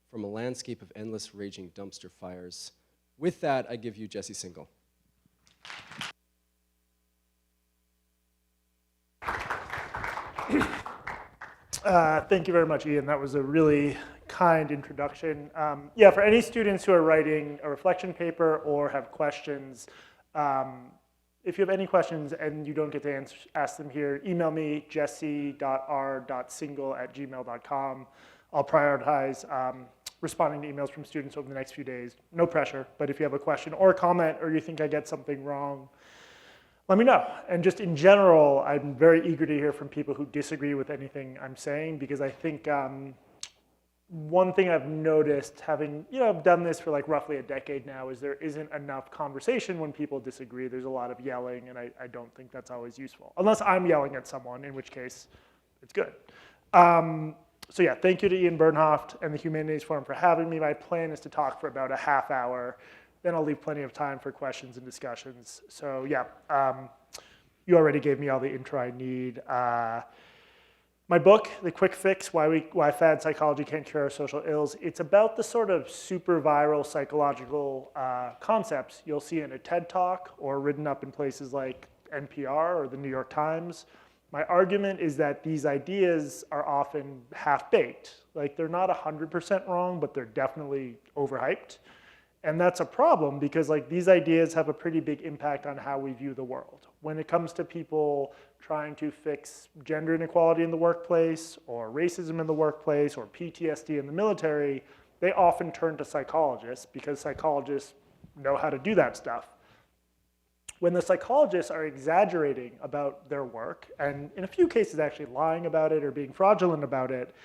from a landscape of endless raging dumpster fires. With that, I give you Jesse Singal. Thank you very much, Ian. That was a really kind introduction. Yeah, for any students who are writing a reflection paper or have questions, if you have any questions and you don't get to ask them here, email me, jesse.r.singal@gmail.com. I'll prioritize responding to emails from students over the next few days. No pressure, but if you have a question or a comment or you think I get something wrong, let me know. And just in general, I'm very eager to hear from people who disagree with anything I'm saying, because I think one thing I've noticed, having done this for like roughly a decade now, is there isn't enough conversation when people disagree. There's a lot of yelling, and I don't think that's always useful. Unless I'm yelling at someone, in which case it's good. So yeah, thank you to Ian Bernhoft and the Humanities Forum for having me. My plan is to talk for about a half hour. Then I'll leave plenty of time for questions and discussions. So yeah, you already gave me all the intro I need. My book, The Quick Fix, Why Fad Psychology Can't Cure Our Social Ills, it's about the sort of super viral psychological concepts you'll see in a TED Talk or written up in places like NPR or the New York Times. My argument is that these ideas are often half-baked. Like, they're not 100% wrong, but they're definitely overhyped. And that's a problem because like these ideas have a pretty big impact on how we view the world. When it comes to people trying to fix gender inequality in the workplace or racism in the workplace or PTSD in the military, they often turn to psychologists because psychologists know how to do that stuff. When the psychologists are exaggerating about their work, and in a few cases actually lying about it or being fraudulent about it,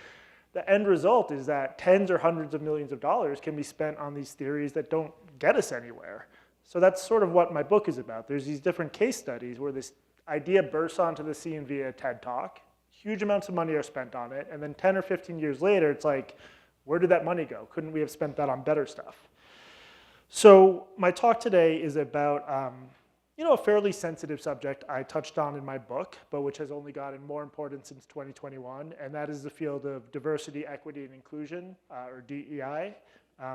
the end result is that tens or hundreds of millions of dollars can be spent on these theories that don't get us anywhere. So that's sort of what my book is about. There's these different case studies where this idea bursts onto the scene via TED Talk, huge amounts of money are spent on it, and then 10 or 15 years later, it's like, where did that money go? Couldn't we have spent that on better stuff? So my talk today is about a fairly sensitive subject I touched on in my book, but which has only gotten more important since 2021, and that is the field of diversity, equity, and inclusion, or DEI.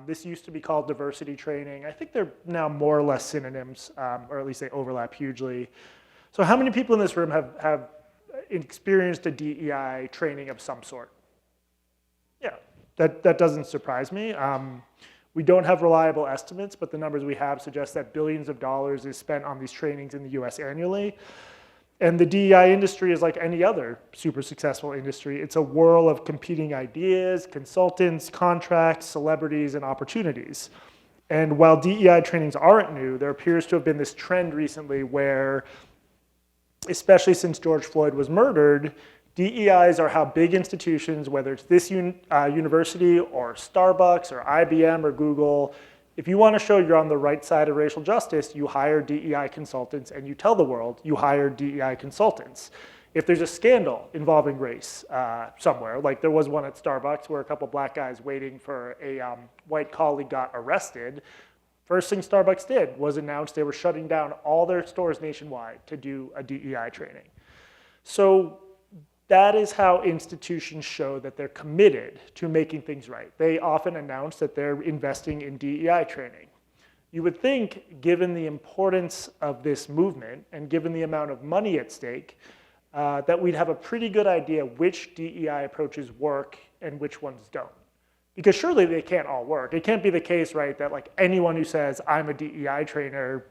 This used to be called diversity training. I think they're now more or less synonyms, or at least they overlap hugely. So how many people in this room have experienced a DEI training of some sort? Yeah, that doesn't surprise me. We don't have reliable estimates, but the numbers we have suggest that billions of dollars is spent on these trainings in the US annually. And the DEI industry is like any other super successful industry. It's a whirl of competing ideas, consultants, contracts, celebrities, and opportunities. And while DEI trainings aren't new, there appears to have been this trend recently where, especially since George Floyd was murdered, DEIs are how big institutions, whether it's this university or Starbucks or IBM or Google, if you want to show you're on the right side of racial justice, you hire DEI consultants and you tell the world you hire DEI consultants. If there's a scandal involving race somewhere, like there was one at Starbucks where a couple black guys waiting for a white colleague got arrested, first thing Starbucks did was announce they were shutting down all their stores nationwide to do a DEI training. So that is how institutions show that they're committed to making things right. They often announce that they're investing in DEI training. You would think, given the importance of this movement and given the amount of money at stake, that we'd have a pretty good idea which DEI approaches work and which ones don't. Because surely they can't all work. It can't be the case, right, that like anyone who says, I'm a DEI trainer,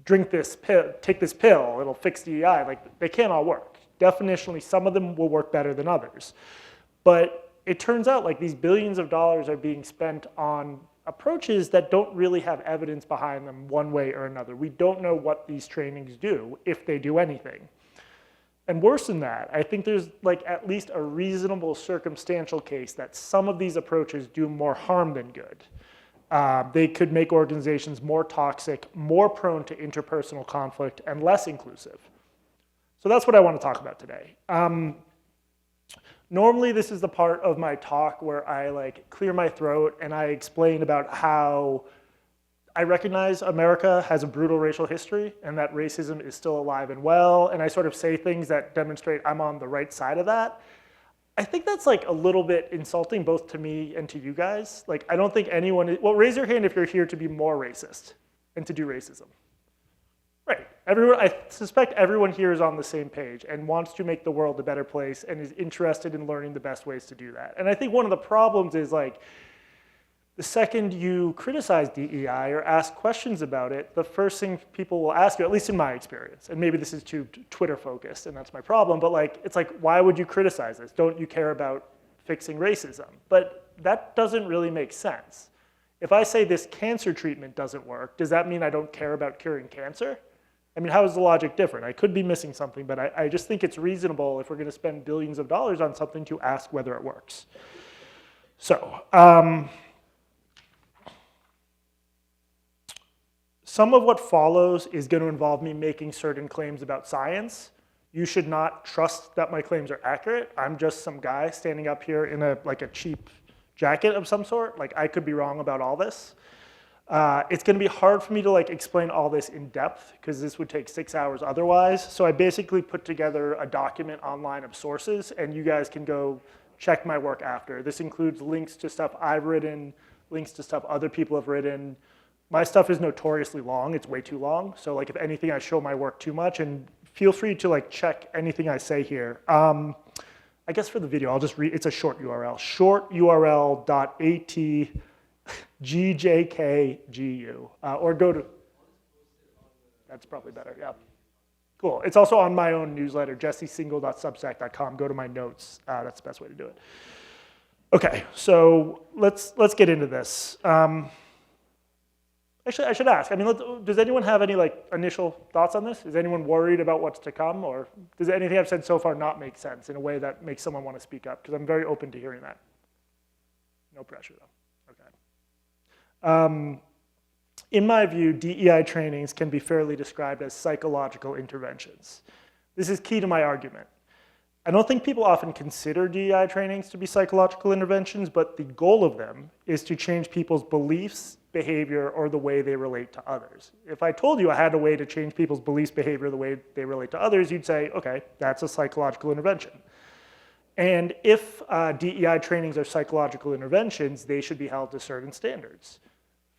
drink this pill, take this pill, it'll fix DEI, like they can't all work. Definitionally, some of them will work better than others. But it turns out like these billions of dollars are being spent on approaches that don't really have evidence behind them one way or another. We don't know what these trainings do, if they do anything. And worse than that, I think there's like at least a reasonable circumstantial case that some of these approaches do more harm than good. They could make organizations more toxic, more prone to interpersonal conflict, and less inclusive. So that's what I want to talk about today. Normally, this is the part of my talk where I like clear my throat and I explain about how I recognize America has a brutal racial history and that racism is still alive and well, and I sort of say things that demonstrate I'm on the right side of that. I think that's like a little bit insulting both to me and to you guys. Like, I don't think anyone, well, raise your hand if you're here to be more racist and to do racism. Right, everyone, I suspect everyone here is on the same page and wants to make the world a better place and is interested in learning the best ways to do that. And I think one of the problems is like, the second you criticize DEI or ask questions about it, the first thing people will ask you, at least in my experience, and maybe this is too Twitter focused and that's my problem, but like, it's like, why would you criticize this? Don't you care about fixing racism? But that doesn't really make sense. If I say this cancer treatment doesn't work, does that mean I don't care about curing cancer? I mean, how is the logic different? I could be missing something, but I just think it's reasonable if we're gonna spend billions of dollars on something to ask whether it works. So, some of what follows is going to involve me making certain claims about science. You should not trust that my claims are accurate. I'm just some guy standing up here in a cheap jacket of some sort. Like, I could be wrong about all this. It's going to be hard for me to like explain all this in depth because this would take 6 hours otherwise. So I basically put together a document online of sources, and you guys can go check my work after. This includes links to stuff I've written, links to stuff other people have written. My stuff is notoriously long, it's way too long. So like if anything, I show my work too much, and feel free to like check anything I say here. I guess for the video, I'll just read, it's a short URL, shorturl.atgjkgu, or go to, that's probably better, yeah. Cool, it's also on my own newsletter, jessesingal.substack.com, go to my notes, that's the best way to do it. Okay, so let's get into this. Actually, I should ask, I mean, does anyone have any like initial thoughts on this? Is anyone worried about what's to come, or does anything I've said so far not make sense in a way that makes someone want to speak up? Because I'm very open to hearing that. No pressure though, okay. In my view, DEI trainings can be fairly described as psychological interventions. This is key to my argument. I don't think people often consider DEI trainings to be psychological interventions, but the goal of them is to change people's beliefs, behavior, or the way they relate to others. If I told you I had a way to change people's beliefs, behavior, the way they relate to others, you'd say, okay, that's a psychological intervention. And if DEI trainings are psychological interventions, they should be held to certain standards.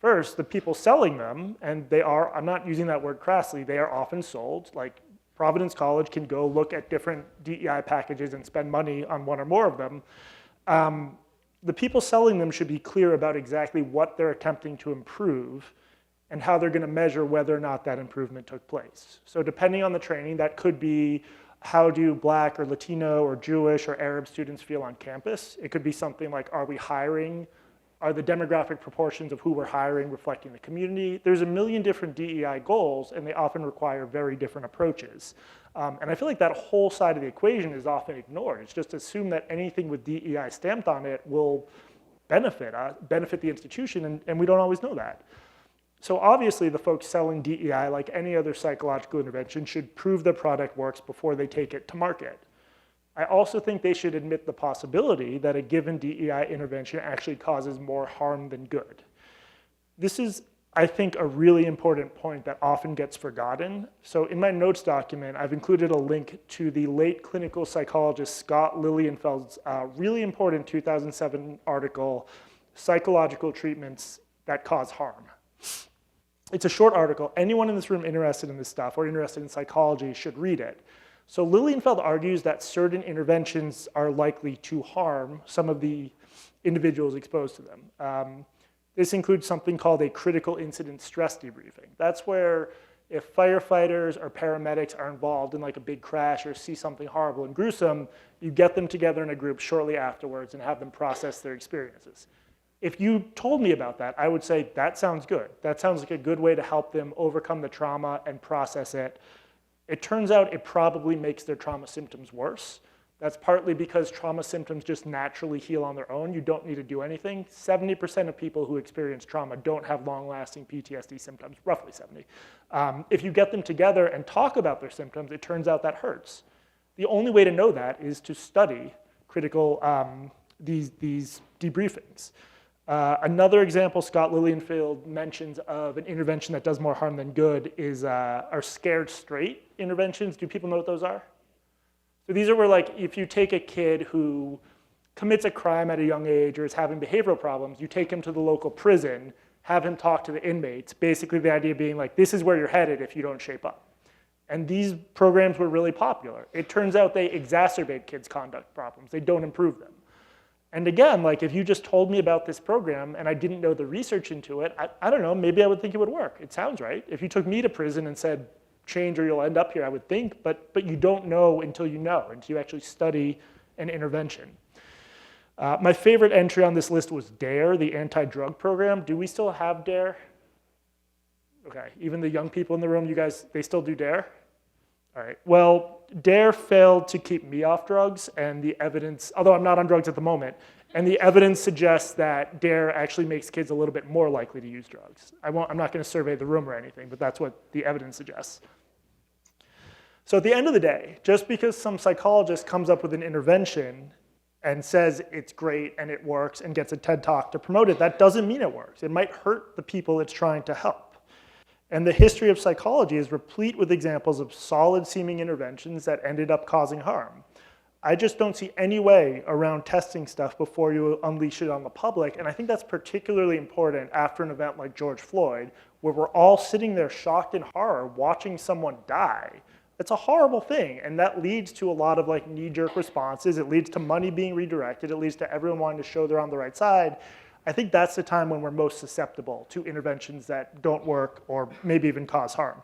First, the people selling them, and they are, I'm not using that word crassly, they are often sold, like Providence College can go look at different DEI packages and spend money on one or more of them. The people selling them should be clear about exactly what they're attempting to improve and how they're going to measure whether or not that improvement took place. So depending on the training, that could be how do Black or Latino or Jewish or Arab students feel on campus? It could be something like, are we hiring? Are the demographic proportions of who we're hiring reflecting the community? There's a million different DEI goals, and they often require very different approaches. And I feel like that whole side of the equation is often ignored. It's just assumed that anything with DEI stamped on it will benefit the institution, and we don't always know that. So obviously the folks selling DEI, like any other psychological intervention, should prove their product works before they take it to market. I also think they should admit the possibility that a given DEI intervention actually causes more harm than good. This is, I think, a really important point that often gets forgotten. So in my notes document, I've included a link to the late clinical psychologist Scott Lilienfeld's really important 2007 article, Psychological Treatments That Cause Harm. It's a short article. Anyone in this room interested in this stuff or interested in psychology should read it. So Lilienfeld argues that certain interventions are likely to harm some of the individuals exposed to them. This includes something called a critical incident stress debriefing. That's where if firefighters or paramedics are involved in like a big crash or see something horrible and gruesome, you get them together in a group shortly afterwards and have them process their experiences. If you told me about that, I would say that sounds good. That sounds like a good way to help them overcome the trauma and process it. It turns out it probably makes their trauma symptoms worse. That's partly because trauma symptoms just naturally heal on their own. You don't need to do anything. 70% of people who experience trauma don't have long-lasting PTSD symptoms, roughly 70. If you get them together and talk about their symptoms, it turns out that hurts. The only way to know that is to study critical, these debriefings. Another example Scott Lilienfeld mentions of an intervention that does more harm than good is our scared straight interventions. Do people know what those are? So these are where, like, if you take a kid who commits a crime at a young age or is having behavioral problems, you take him to the local prison, have him talk to the inmates, basically the idea being like, this is where you're headed if you don't shape up. And these programs were really popular. It turns out they exacerbate kids' conduct problems. They don't improve them. And again, like, if you just told me about this program and I didn't know the research into it, I don't know, maybe I would think it would work. It sounds right. If you took me to prison and said, change or you'll end up here, I would think, but you don't know until you actually study an intervention. My favorite entry on this list was DARE, the anti-drug program. Do we still have DARE? Okay, even the young people in the room, you guys, they still do DARE? All right, well, DARE failed to keep me off drugs, and the evidence, although I'm not on drugs at the moment, and the evidence suggests that DARE actually makes kids a little bit more likely to use drugs. I'm not going to survey the room or anything, but that's what the evidence suggests. So at the end of the day, just because some psychologist comes up with an intervention and says it's great and it works and gets a TED Talk to promote it, that doesn't mean it works. It might hurt the people it's trying to help. And the history of psychology is replete with examples of solid-seeming interventions that ended up causing harm. I just don't see any way around testing stuff before you unleash it on the public, and I think that's particularly important after an event like George Floyd, where we're all sitting there shocked in horror watching someone die. It's a horrible thing, and that leads to a lot of, like, knee-jerk responses. It leads to money being redirected. It leads to everyone wanting to show they're on the right side. I think that's the time when we're most susceptible to interventions that don't work or maybe even cause harm.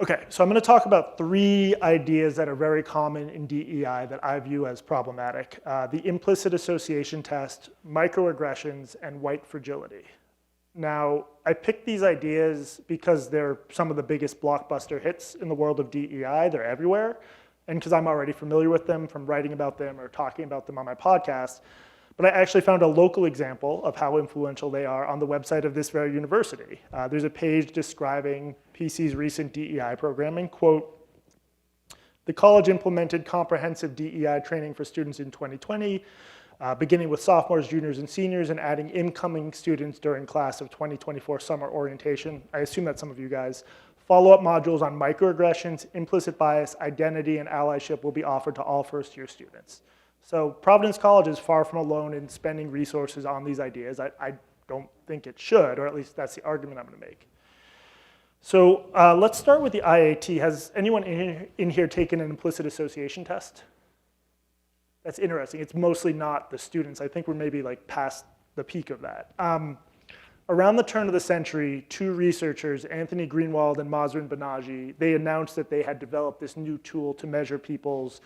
Okay, so I'm going to talk about 3 ideas that are very common in DEI that I view as problematic. The implicit association test, microaggressions, and white fragility. Now, I picked these ideas because they're some of the biggest blockbuster hits in the world of DEI. They're everywhere, and because I'm already familiar with them from writing about them or talking about them on my podcast. But I actually found a local example of how influential they are on the website of this very university. There's a page describing PC's recent DEI programming. Quote, the college implemented comprehensive DEI training for students in 2020, beginning with sophomores, juniors, and seniors, and adding incoming students during class of 2024 summer orientation. I assume that's some of you guys. Follow-up modules on microaggressions, implicit bias, identity, and allyship will be offered to all first-year students. So Providence College is far from alone in spending resources on these ideas. I don't think it should, or at least that's the argument I'm going to make. So let's start with the IAT. Has anyone in here taken an implicit association test? That's interesting. It's mostly not the students. I think we're maybe like past the peak of that. Around the turn of the century, 2 researchers, Anthony Greenwald and Mazrin Banaji, they announced that they had developed this new tool to measure people's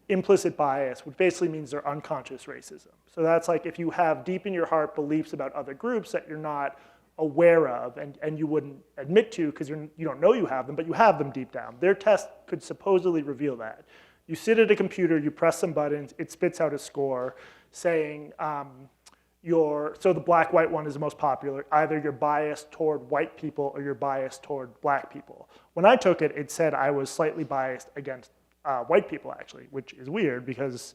implicit bias, which basically means their unconscious racism. So that's like if you have deep in your heart beliefs about other groups that you're not aware of and you wouldn't admit to because you don't know you have them, but you have them deep down. Their test could supposedly reveal that. You sit at a computer, you press some buttons, it spits out a score saying so the black-white one is the most popular. Either you're biased toward white people or you're biased toward black people. When I took it, it said I was slightly biased against white people, actually, which is weird because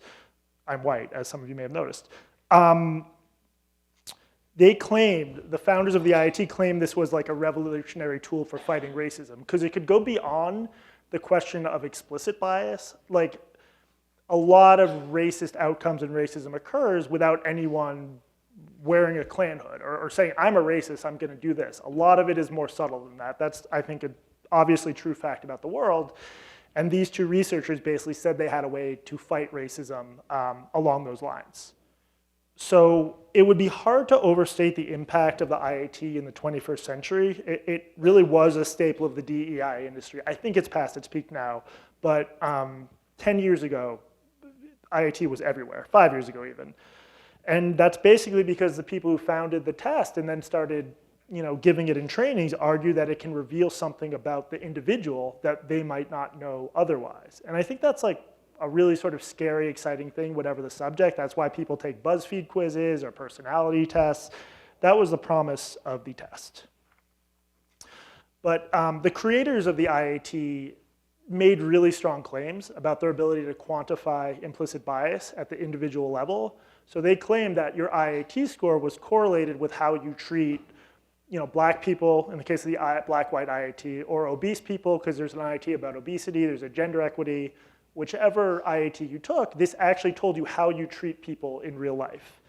I'm white, as some of you may have noticed. They claimed, the founders of the IIT claimed this was like a revolutionary tool for fighting racism because it could go beyond the question of explicit bias. Like, a lot of racist outcomes and racism occurs without anyone wearing a Klan hood or saying, I'm a racist, I'm going to do this. A lot of it is more subtle than that. That's, I think, an obviously true fact about the world. And these 2 researchers basically said they had a way to fight racism along those lines. So it would be hard to overstate the impact of the IAT in the 21st century. It really was a staple of the DEI industry. I think it's past its peak now, but 10 years ago, IAT was everywhere, 5 years ago even. And that's basically because the people who founded the test and then started giving it in trainings argue that it can reveal something about the individual that they might not know otherwise. And I think that's like a really sort of scary, exciting thing, whatever the subject. That's why people take BuzzFeed quizzes or personality tests. That was the promise of the test. But the creators of the IAT made really strong claims about their ability to quantify implicit bias at the individual level. So they claimed that your IAT score was correlated with how you treat black people in the case of the black-white IIT, or obese people because there's an IIT about obesity, there's a gender equity. Whichever IIT you took, this actually told you how you treat people in real life.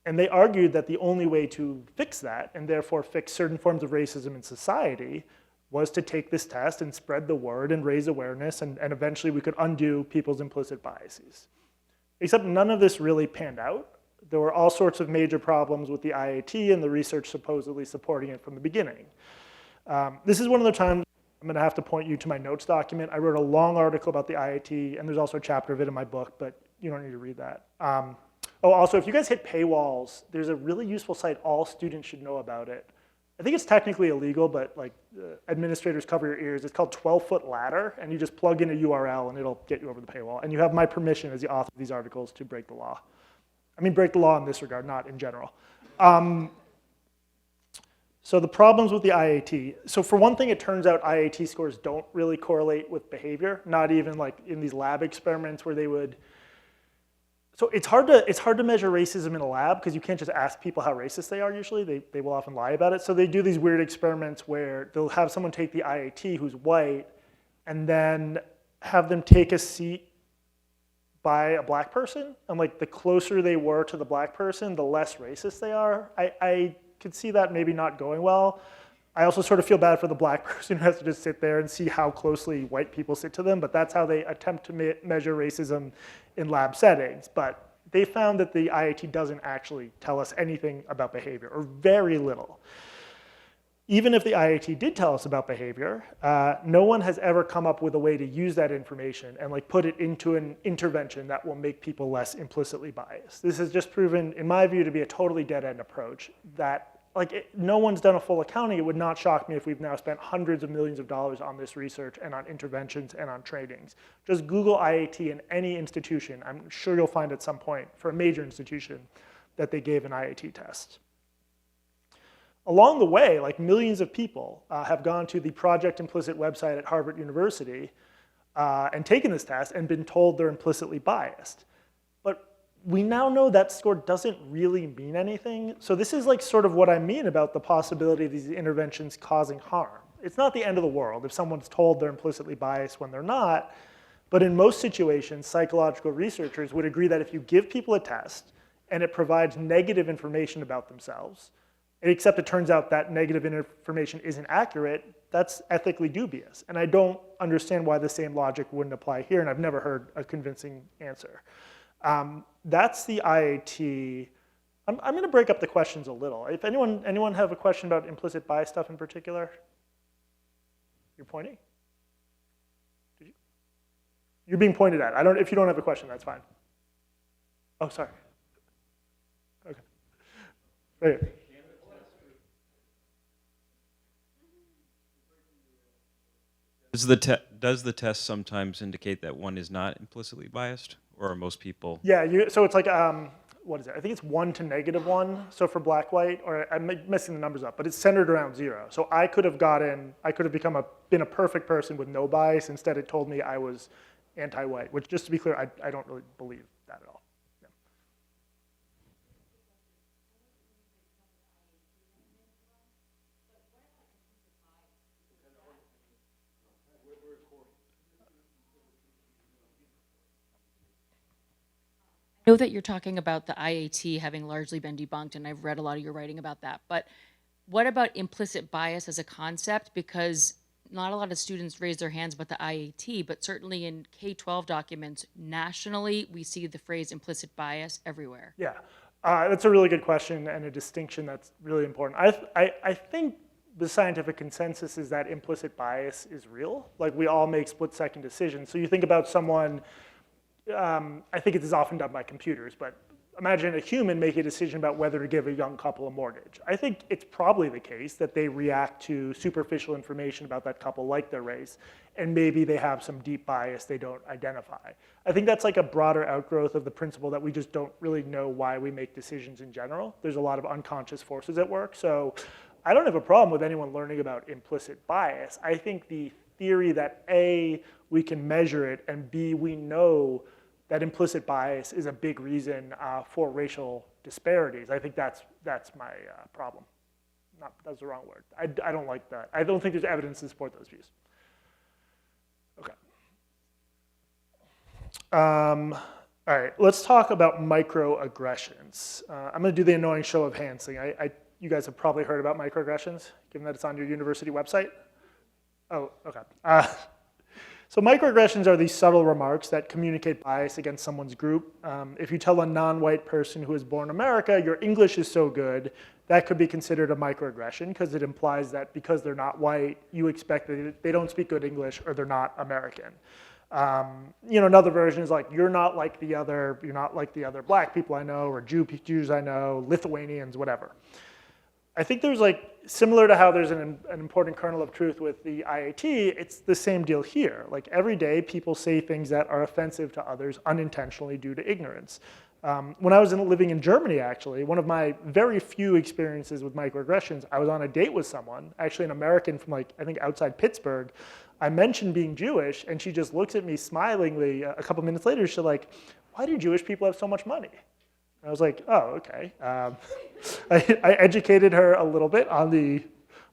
And they argued that the only way to fix that, and therefore fix certain forms of racism in society, was to take this test and spread the word and raise awareness, and eventually we could undo people's implicit biases. Except none of this really panned out. There were all sorts of major problems with the IIT and the research supposedly supporting it from the beginning. This is one of the times I'm going to have to point you to my notes document. I wrote a long article about the IIT, and there's also a chapter of it in my book, but you don't need to read that. Also, if you guys hit paywalls, there's a really useful site. All students should know about it. I think it's technically illegal, but like administrators cover your ears. It's called 12-Foot Ladder, and you just plug in a URL, and it'll get you over the paywall. And you have my permission as the author of these articles to break the law. I mean, break the law in this regard, not in general. So the problems with the IIT. So for one thing, it turns out IIT scores don't really correlate with behavior, not even like in these lab experiments where they would. So it's hard to measure racism in a lab because you can't just ask people how racist they are usually. They will often lie about it. So they do these weird experiments where they'll have someone take the IIT who's white and then have them take a seat by a black person. And like the closer they were to the black person, the less racist they are. I could see that maybe not going well. I also sort of feel bad for the black person who has to just sit there and see how closely white people sit to them, but that's how they attempt to measure racism in lab settings. But they found that the IIT doesn't actually tell us anything about behavior, or very little. Even if the IIT did tell us about behavior, no one has ever come up with a way to use that information and like put it into an intervention that will make people less implicitly biased. This has just proven, in my view, to be a totally dead-end approach that no one's done a full accounting. It would not shock me if we've now spent hundreds of millions of dollars on this research and on interventions and on trainings. Just Google IIT in any institution. I'm sure you'll find at some point, for a major institution, that they gave an IIT test. Along the way, like millions of people have gone to the Project Implicit website at Harvard University and taken this test and been told they're implicitly biased. But we now know that score doesn't really mean anything. So this is like sort of what I mean about the possibility of these interventions causing harm. It's not the end of the world if someone's told they're implicitly biased when they're not. But in most situations, psychological researchers would agree that if you give people a test and it provides negative information about themselves, except it turns out that negative information isn't accurate, that's ethically dubious. And I don't understand why the same logic wouldn't apply here, and I've never heard a convincing answer. That's the IIT. I'm going to break up the questions a little. If anyone have a question about implicit bias stuff in particular? You're pointing? Did you? You're being pointed at. If you don't have a question, that's fine. Oh, sorry. Okay. Right here. Does the test sometimes indicate that one is not implicitly biased, or are most people? Yeah, so it's like, what is it? I think it's 1 to -1, so for black-white, or I'm messing the numbers up, but it's centered around 0. So I could have been a perfect person with no bias. Instead, it told me I was anti-white, which, just to be clear, I don't really believe that at all. Yeah. I know that you're talking about the IAT having largely been debunked, and I've read a lot of your writing about that. But what about implicit bias as a concept? Because not a lot of students raise their hands about the IAT, but certainly in K-12 documents nationally, we see the phrase implicit bias everywhere. Yeah, that's a really good question and a distinction that's really important. I think the scientific consensus is that implicit bias is real. Like, we all make split-second decisions. So you think about someone. I think it is often done by computers, but imagine a human making a decision about whether to give a young couple a mortgage. I think it's probably the case that they react to superficial information about that couple, like their race, and maybe they have some deep bias they don't identify. I think that's like a broader outgrowth of the principle that we just don't really know why we make decisions in general. There's a lot of unconscious forces at work. So I don't have a problem with anyone learning about implicit bias. I think the theory that A, we can measure it, and B, we know that implicit bias is a big reason for racial disparities. I think that's my problem. That's the wrong word. I don't like that. I don't think there's evidence to support those views. Okay. All right, let's talk about microaggressions. I'm going to do the annoying show of hands thing. You guys have probably heard about microaggressions, given that it's on your university website. Oh, okay. So microaggressions are these subtle remarks that communicate bias against someone's group. If you tell a non-white person who is born in America, your English is so good, that could be considered a microaggression because it implies that because they're not white, you expect that they don't speak good English or they're not American. Another version is like, you're not like the other black people I know, or Jews I know, Lithuanians, whatever. I think there's like, similar to how there's an important kernel of truth with the IAT, it's the same deal here. Like every day, people say things that are offensive to others unintentionally due to ignorance. When I was living in Germany, actually, one of my very few experiences with microaggressions, I was on a date with someone, actually an American from I think outside Pittsburgh. I mentioned being Jewish, and she just looks at me smilingly. A couple minutes later, she's like, "Why do Jewish people have so much money?" And I was like, "Oh, okay." I educated her a little bit on the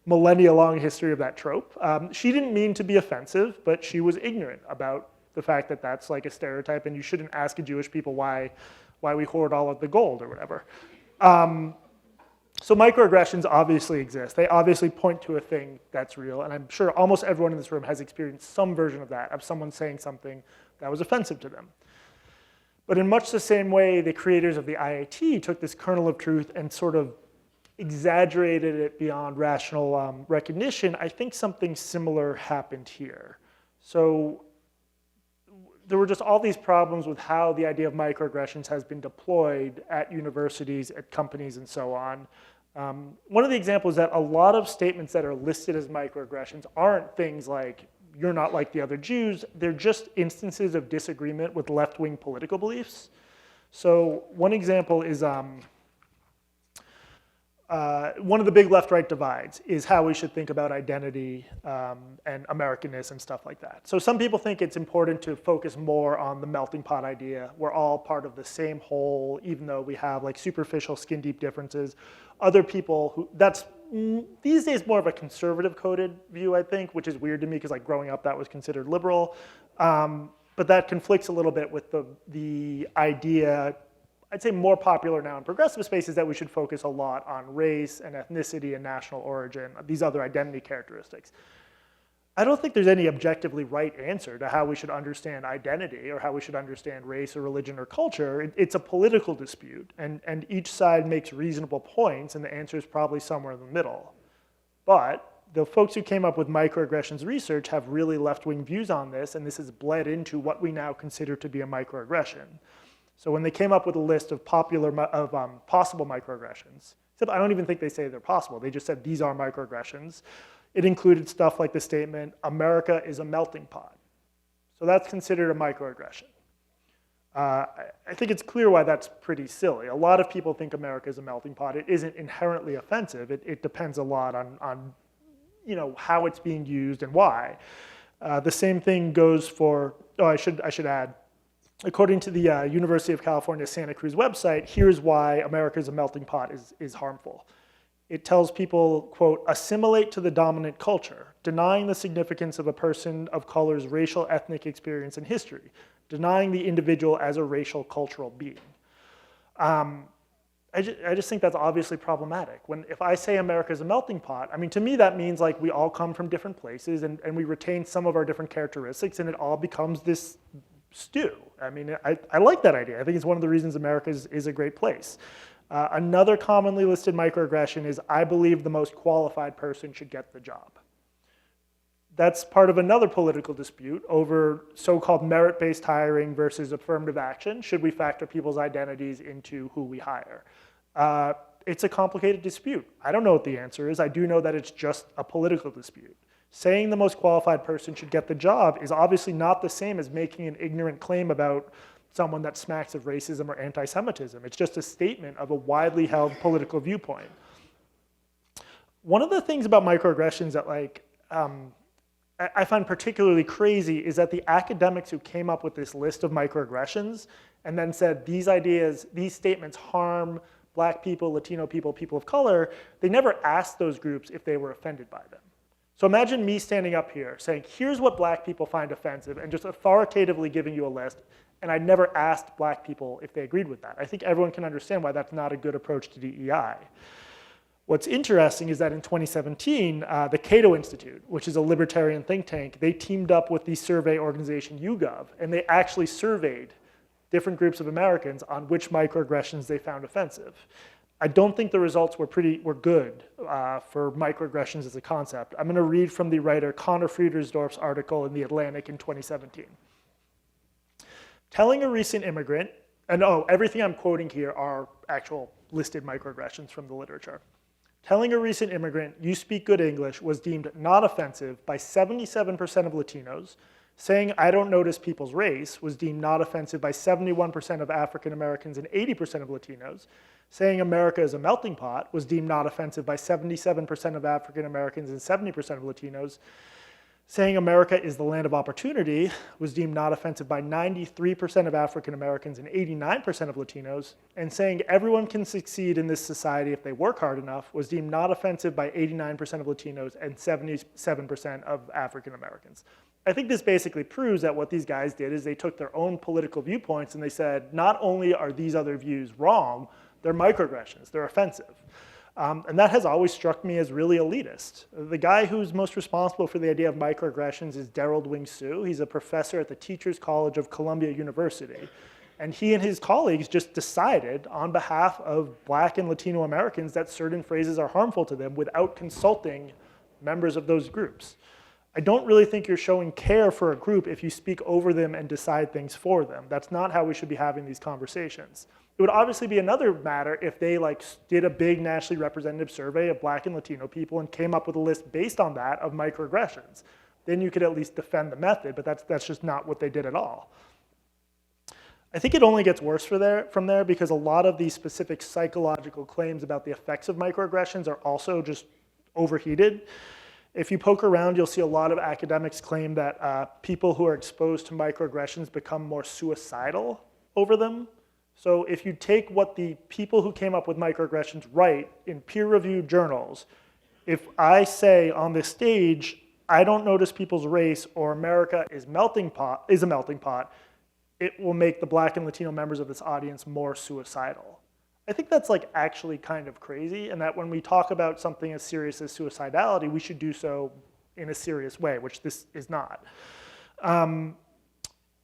millennia-long history of that trope. She didn't mean to be offensive, but she was ignorant about the fact that that's like a stereotype, and you shouldn't ask Jewish people why we hoard all of the gold or whatever. So microaggressions obviously exist. They obviously point to a thing that's real, and I'm sure almost everyone in this room has experienced some version of that, of someone saying something that was offensive to them. But in much the same way, the creators of the IAT took this kernel of truth and sort of exaggerated it beyond rational recognition, I think something similar happened here. So there were just all these problems with how the idea of microaggressions has been deployed at universities, at companies, and so on. One of the examples is that a lot of statements that are listed as microaggressions aren't things like, "You're not like the other Jews." They're just instances of disagreement with left-wing political beliefs. So one example is one of the big left-right divides is how we should think about identity and Americanness and stuff like that. So some people think it's important to focus more on the melting pot idea. We're all part of the same whole, even though we have like superficial skin-deep differences. Other people that's these days more of a conservative coded view, I think, which is weird to me because like growing up that was considered liberal. But that conflicts a little bit with the idea, I'd say more popular now in progressive spaces, that we should focus a lot on race and ethnicity and national origin, these other identity characteristics. I don't think there's any objectively right answer to how we should understand identity or how we should understand race or religion or culture. It's a political dispute, and each side makes reasonable points, and the answer is probably somewhere in the middle. But the folks who came up with microaggressions research have really left-wing views on this, and this has bled into what we now consider to be a microaggression. So when they came up with a list of possible microaggressions, except I don't even think they say they're possible, they just said these are microaggressions. It included stuff like the statement, "America is a melting pot." So that's considered a microaggression. I think it's clear why that's pretty silly. A lot of people think America is a melting pot. It isn't inherently offensive. It depends a lot on how it's being used and why. The same thing goes for, I should add, according to the University of California, Santa Cruz website, here's why America is a melting pot is harmful. It tells people, quote, "assimilate to the dominant culture, denying the significance of a person of color's racial, ethnic experience and history, denying the individual as a racial, cultural being." I just think that's obviously problematic. If I say America is a melting pot, I mean, to me that means like we all come from different places and we retain some of our different characteristics, and it all becomes this stew. I mean, I like that idea. I think it's one of the reasons America is a great place. Another commonly listed microaggression is, "I believe the most qualified person should get the job." That's part of another political dispute over so-called merit-based hiring versus affirmative action. Should we factor people's identities into who we hire? It's a complicated dispute. I don't know what the answer is. I do know that it's just a political dispute. Saying the most qualified person should get the job is obviously not the same as making an ignorant claim about someone that smacks of racism or anti-Semitism. It's just a statement of a widely held political viewpoint. One of the things about microaggressions that I find particularly crazy is that the academics who came up with this list of microaggressions and then said these ideas, these statements harm Black people, Latino people, people of color, they never asked those groups if they were offended by them. So imagine me standing up here saying, here's what Black people find offensive, and just authoritatively giving you a list, and I never asked Black people if they agreed with that. I think everyone can understand why that's not a good approach to DEI. What's interesting is that in 2017, the Cato Institute, which is a libertarian think tank, they teamed up with the survey organization YouGov, and they actually surveyed different groups of Americans on which microaggressions they found offensive. I don't think the results were good for microaggressions as a concept. I'm going to read from the writer Connor Friedersdorf's article in The Atlantic in 2017. Telling a recent immigrant, and everything I'm quoting here are actual listed microaggressions from the literature. Telling a recent immigrant, you speak good English, was deemed not offensive by 77% of Latinos. Saying, I don't notice people's race, was deemed not offensive by 71% of African Americans and 80% of Latinos. Saying America is a melting pot was deemed not offensive by 77% of African Americans and 70% of Latinos. Saying America is the land of opportunity was deemed not offensive by 93% of African Americans and 89% of Latinos. And saying everyone can succeed in this society if they work hard enough was deemed not offensive by 89% of Latinos and 77% of African Americans. I think this basically proves that what these guys did is they took their own political viewpoints and they said, not only are these other views wrong, they're microaggressions, they're offensive. And that has always struck me as really elitist. The guy who's most responsible for the idea of microaggressions is Daryl Wing Su. He's a professor at the Teachers College of Columbia University. And he and his colleagues just decided on behalf of Black and Latino Americans that certain phrases are harmful to them without consulting members of those groups. I don't really think you're showing care for a group if you speak over them and decide things for them. That's not how we should be having these conversations. It would obviously be another matter if they did a big nationally representative survey of Black and Latino people and came up with a list based on that of microaggressions. Then you could at least defend the method, but that's just not what they did at all. I think it only gets worse from there because a lot of these specific psychological claims about the effects of microaggressions are also just overheated. If you poke around, you'll see a lot of academics claim that people who are exposed to microaggressions become more suicidal over them. So if you take what the people who came up with microaggressions write in peer-reviewed journals, if I say on this stage, I don't notice people's race or America is a melting pot, it will make the Black and Latino members of this audience more suicidal. I think that's actually kind of crazy, and that when we talk about something as serious as suicidality, we should do so in a serious way, which this is not.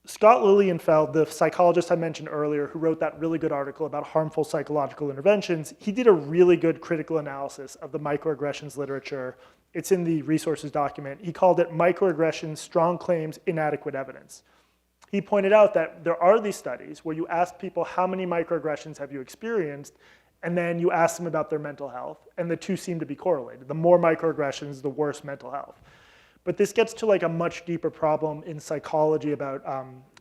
Scott Lilienfeld, the psychologist I mentioned earlier, who wrote that really good article about harmful psychological interventions, he did a really good critical analysis of the microaggressions literature. It's in the resources document. He called it Microaggressions, Strong Claims, Inadequate Evidence. He pointed out that there are these studies where you ask people how many microaggressions have you experienced, and then you ask them about their mental health, and the two seem to be correlated. The more microaggressions, the worse mental health. But this gets to a much deeper problem in psychology about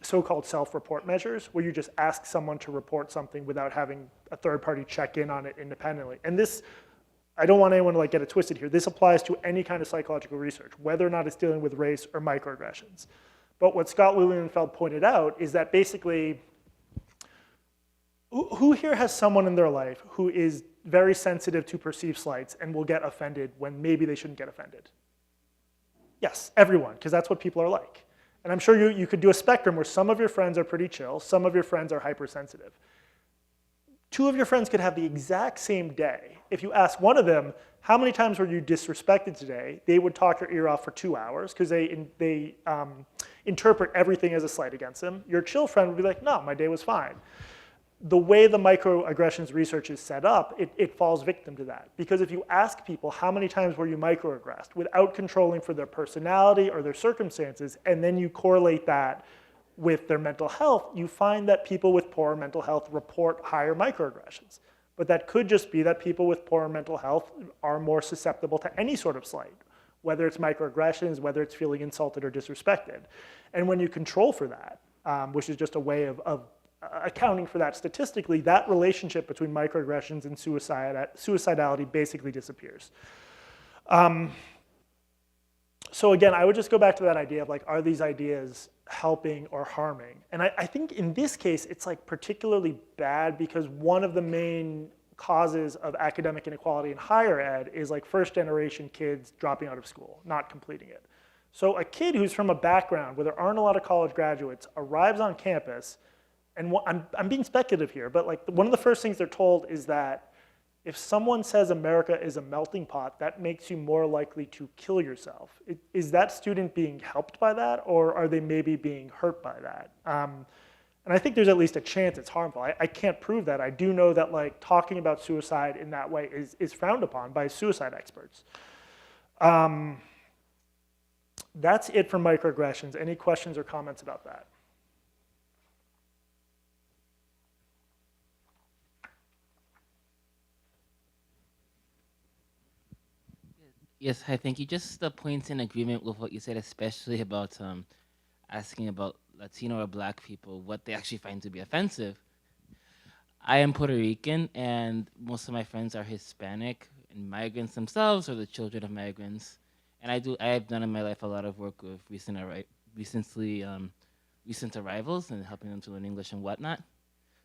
so-called self-report measures, where you just ask someone to report something without having a third party check in on it independently. And this, I don't want anyone to get it twisted here. This applies to any kind of psychological research, whether or not it's dealing with race or microaggressions. But what Scott Lilienfeld pointed out is that basically, who here has someone in their life who is very sensitive to perceived slights and will get offended when maybe they shouldn't get offended? Yes, everyone, because that's what people are like. And I'm sure you could do a spectrum where some of your friends are pretty chill, some of your friends are hypersensitive. Two of your friends could have the exact same day. If you ask one of them, how many times were you disrespected today? They would talk your ear off for 2 hours because they interpret everything as a slight against them. Your chill friend would be like, no, my day was fine. The way the microaggressions research is set up, it falls victim to that. Because if you ask people how many times were you microaggressed without controlling for their personality or their circumstances, and then you correlate that with their mental health, you find that people with poor mental health report higher microaggressions. But that could just be that people with poor mental health are more susceptible to any sort of slight, whether it's microaggressions, whether it's feeling insulted or disrespected. And when you control for that, which is just a way of accounting for that statistically, that relationship between microaggressions and suicidality basically disappears. So again, I would just go back to that idea of like, are these ideas helping or harming? And I think in this case, it's like particularly bad because one of the main causes of academic inequality in higher ed is like first generation kids dropping out of school, not completing it. So a kid who's from a background where there aren't a lot of college graduates arrives on campus, and I'm being speculative here, but like one of the first things they're told is that if someone says America is a melting pot, that makes you more likely to kill yourself. Is that student being helped by that, or are they maybe being hurt by that? And I think there's at least a chance it's harmful. I can't prove that. I do know that like talking about suicide in that way is frowned upon by suicide experts. That's it for microaggressions. Any questions or comments about that? Yes, hi, thank you. Just the points in agreement with what you said, especially about asking about Latino or Black people, what they actually find to be offensive. I am Puerto Rican, and most of my friends are Hispanic and migrants themselves, or the children of migrants. And I have done in my life a lot of work with recent arrivals and helping them to learn English and whatnot.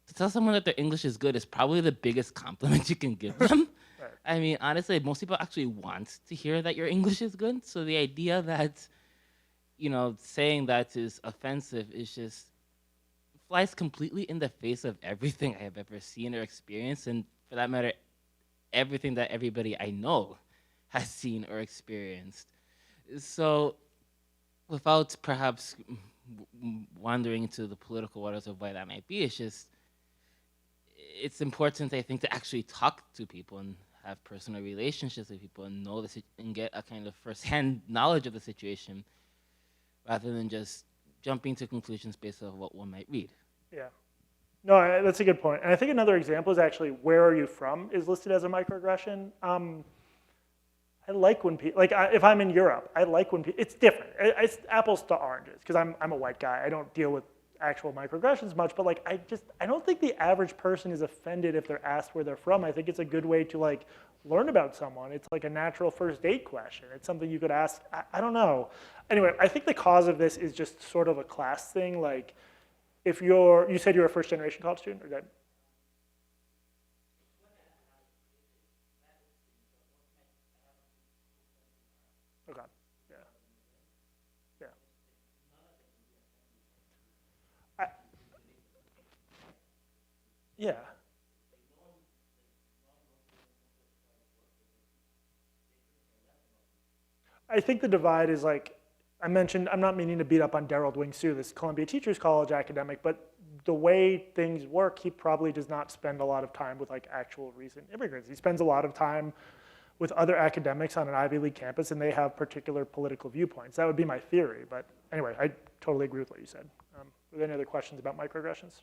To tell someone that their English is good is probably the biggest compliment you can give them. Right. I mean, honestly, most people actually want to hear that your English is good. So the idea that, saying that is offensive is just flies completely in the face of everything I have ever seen or experienced, and for that matter, everything that everybody I know has seen or experienced. So, without perhaps wandering into the political waters of why that might be, it's important, I think, to actually talk to people and have personal relationships with people and know and get a kind of first-hand knowledge of the situation, rather than just jumping to conclusions based on what one might read. Yeah. No, that's a good point. And I think another example is actually where are you from is listed as a microaggression. I like when people, if I'm in Europe, I like when people, it's different. It's apples to oranges because I'm a white guy. I don't deal with actual microaggressions much, but like I don't think the average person is offended if they're asked where they're from. I think it's a good way to like learn about someone. It's like a natural first date question. It's something you could ask. I don't know. Anyway, I think the cause of this is just sort of a class thing. Like if you said you're a first generation college student, or that? Okay. Yeah. Yeah. Yeah. I think the divide is like, I mentioned, I'm not meaning to beat up on Daryl Wing-Sue, this Columbia Teachers College academic, but the way things work, he probably does not spend a lot of time with like actual recent immigrants. He spends a lot of time with other academics on an Ivy League campus, and they have particular political viewpoints. That would be my theory, but anyway, I totally agree with what you said. Are there any other questions about microaggressions?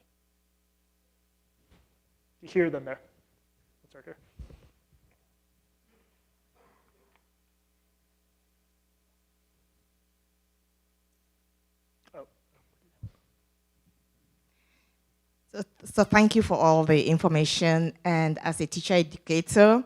You hear them there. Let's start here. So thank you for all the information. And as a teacher educator,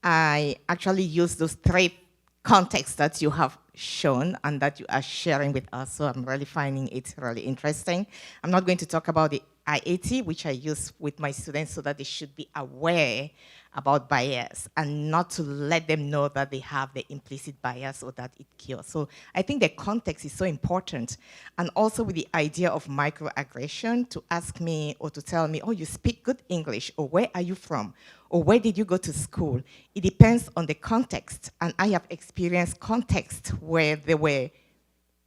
I actually use those three contexts that you have shown and that you are sharing with us. So I'm really finding it really interesting. I'm not going to talk about the IAT, which I use with my students so that they should be aware about bias and not to let them know that they have the implicit bias or that it cures. So I think the context is so important. And also with the idea of microaggression, to ask me or to tell me, oh, you speak good English, or where are you from? Or where did you go to school? It depends on the context. And I have experienced contexts where there were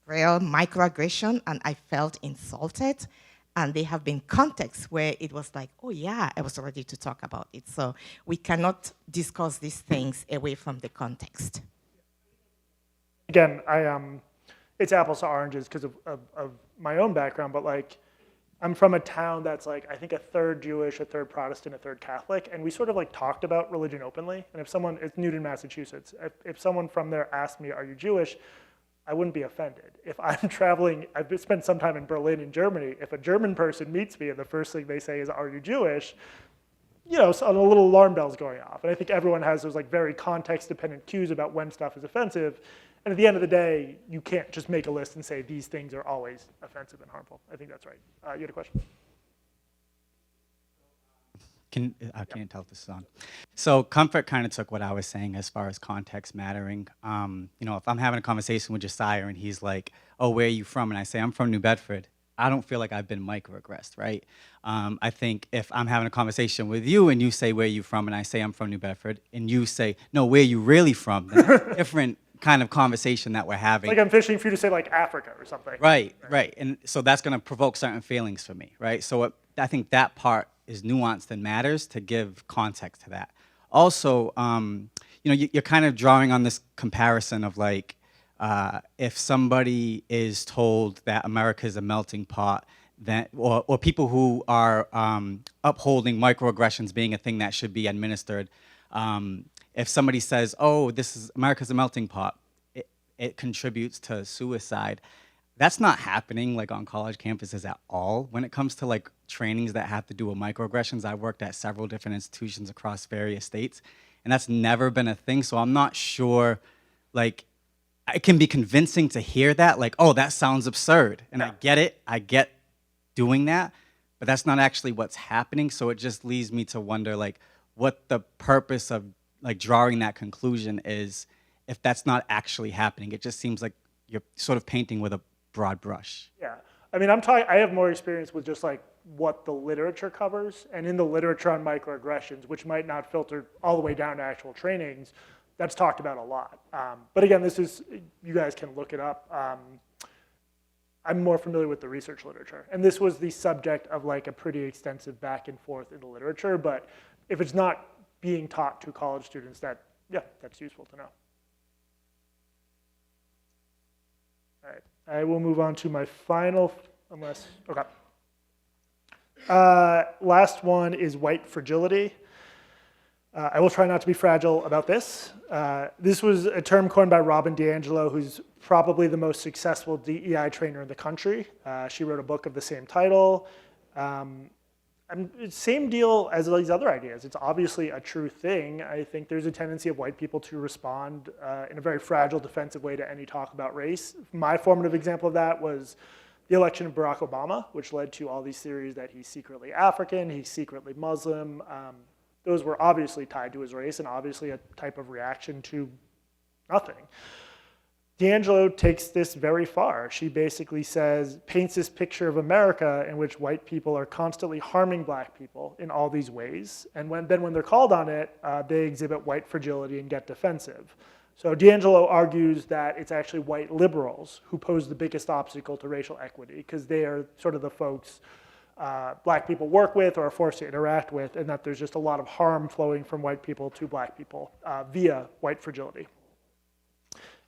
real microaggression and I felt insulted. And there have been contexts where it was like, oh yeah, I was ready to talk about it. So we cannot discuss these things away from the context. Again, it's apples to oranges because of my own background, but like, I'm from a town that's like, I think a third Jewish, a third Protestant, a third Catholic, and we sort of like talked about religion openly. And if someone, it's Newton, Massachusetts, if someone from there asked me, are you Jewish? I wouldn't be offended. If I'm traveling, I've spent some time in Berlin in Germany, if a German person meets me and the first thing they say is, are you Jewish? So a little alarm bells going off. And I think everyone has those like very context dependent cues about when stuff is offensive. And at the end of the day, you can't just make a list and say these things are always offensive and harmful. I think that's right. You had a question? I can't tell if this is on. So comfort kind of took what I was saying as far as context mattering. If I'm having a conversation with Josiah and he's like, "Oh, where are you from?" and I say, "I'm from New Bedford," I don't feel like I've been microaggressed, right? I think if I'm having a conversation with you and you say, "Where are you from?" and I say, "I'm from New Bedford," and you say, "No, where are you really from?" then that's a different kind of conversation that we're having. Like I'm fishing for you to say like Africa or something. Right. And so that's going to provoke certain feelings for me, right? So I think that part is nuanced and matters to give context to that. Also, you're kind of drawing on this comparison of like, if somebody is told that America is a melting pot, that, or people who are upholding microaggressions being a thing that should be administered, if somebody says, "Oh, America's a melting pot," it contributes to suicide. That's not happening like on college campuses at all. When it comes to like trainings that have to do with microaggressions, I've worked at several different institutions across various states, and that's never been a thing. So I'm not sure, like, it can be convincing to hear that, like, "Oh, that sounds absurd." And I get it, I get doing that, but that's not actually what's happening. So it just leads me to wonder, like, what the purpose of like drawing that conclusion is if that's not actually happening. It just seems like you're sort of painting with a broad brush. Yeah, I mean, I have more experience with just like what the literature covers, and in the literature on microaggressions, which might not filter all the way down to actual trainings, that's talked about a lot. But again, you guys can look it up. I'm more familiar with the research literature, and this was the subject of like a pretty extensive back and forth in the literature, but if it's not being taught to college students, that's useful to know. All right, I will move on to my final, okay. Last one is white fragility. I will try not to be fragile about this. This was a term coined by Robin DiAngelo, who's probably the most successful DEI trainer in the country. She wrote a book of the same title. Same deal as these other ideas. It's obviously a true thing. I think there's a tendency of white people to respond in a very fragile, defensive way to any talk about race. My formative example of that was the election of Barack Obama, which led to all these theories that he's secretly African, he's secretly Muslim. Those were obviously tied to his race and obviously a type of reaction to nothing. DiAngelo takes this very far. She basically paints this picture of America in which white people are constantly harming black people in all these ways. And when they're called on it, they exhibit white fragility and get defensive. So DiAngelo argues that it's actually white liberals who pose the biggest obstacle to racial equity, because they are sort of the folks black people work with or are forced to interact with, and that there's just a lot of harm flowing from white people to black people via white fragility.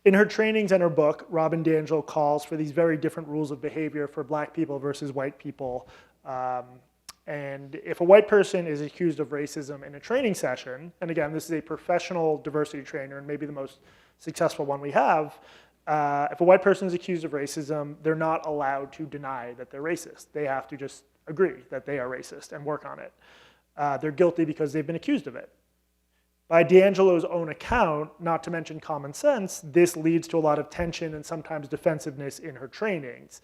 In her trainings and her book, Robin DiAngelo calls for these very different rules of behavior for black people versus white people. And if a white person is accused of racism in a training session, and again, this is a professional diversity trainer and maybe the most successful one we have, if a white person is accused of racism, they're not allowed to deny that they're racist. They have to just agree that they are racist and work on it. They're guilty because they've been accused of it. By DiAngelo's own account, not to mention common sense, this leads to a lot of tension and sometimes defensiveness in her trainings.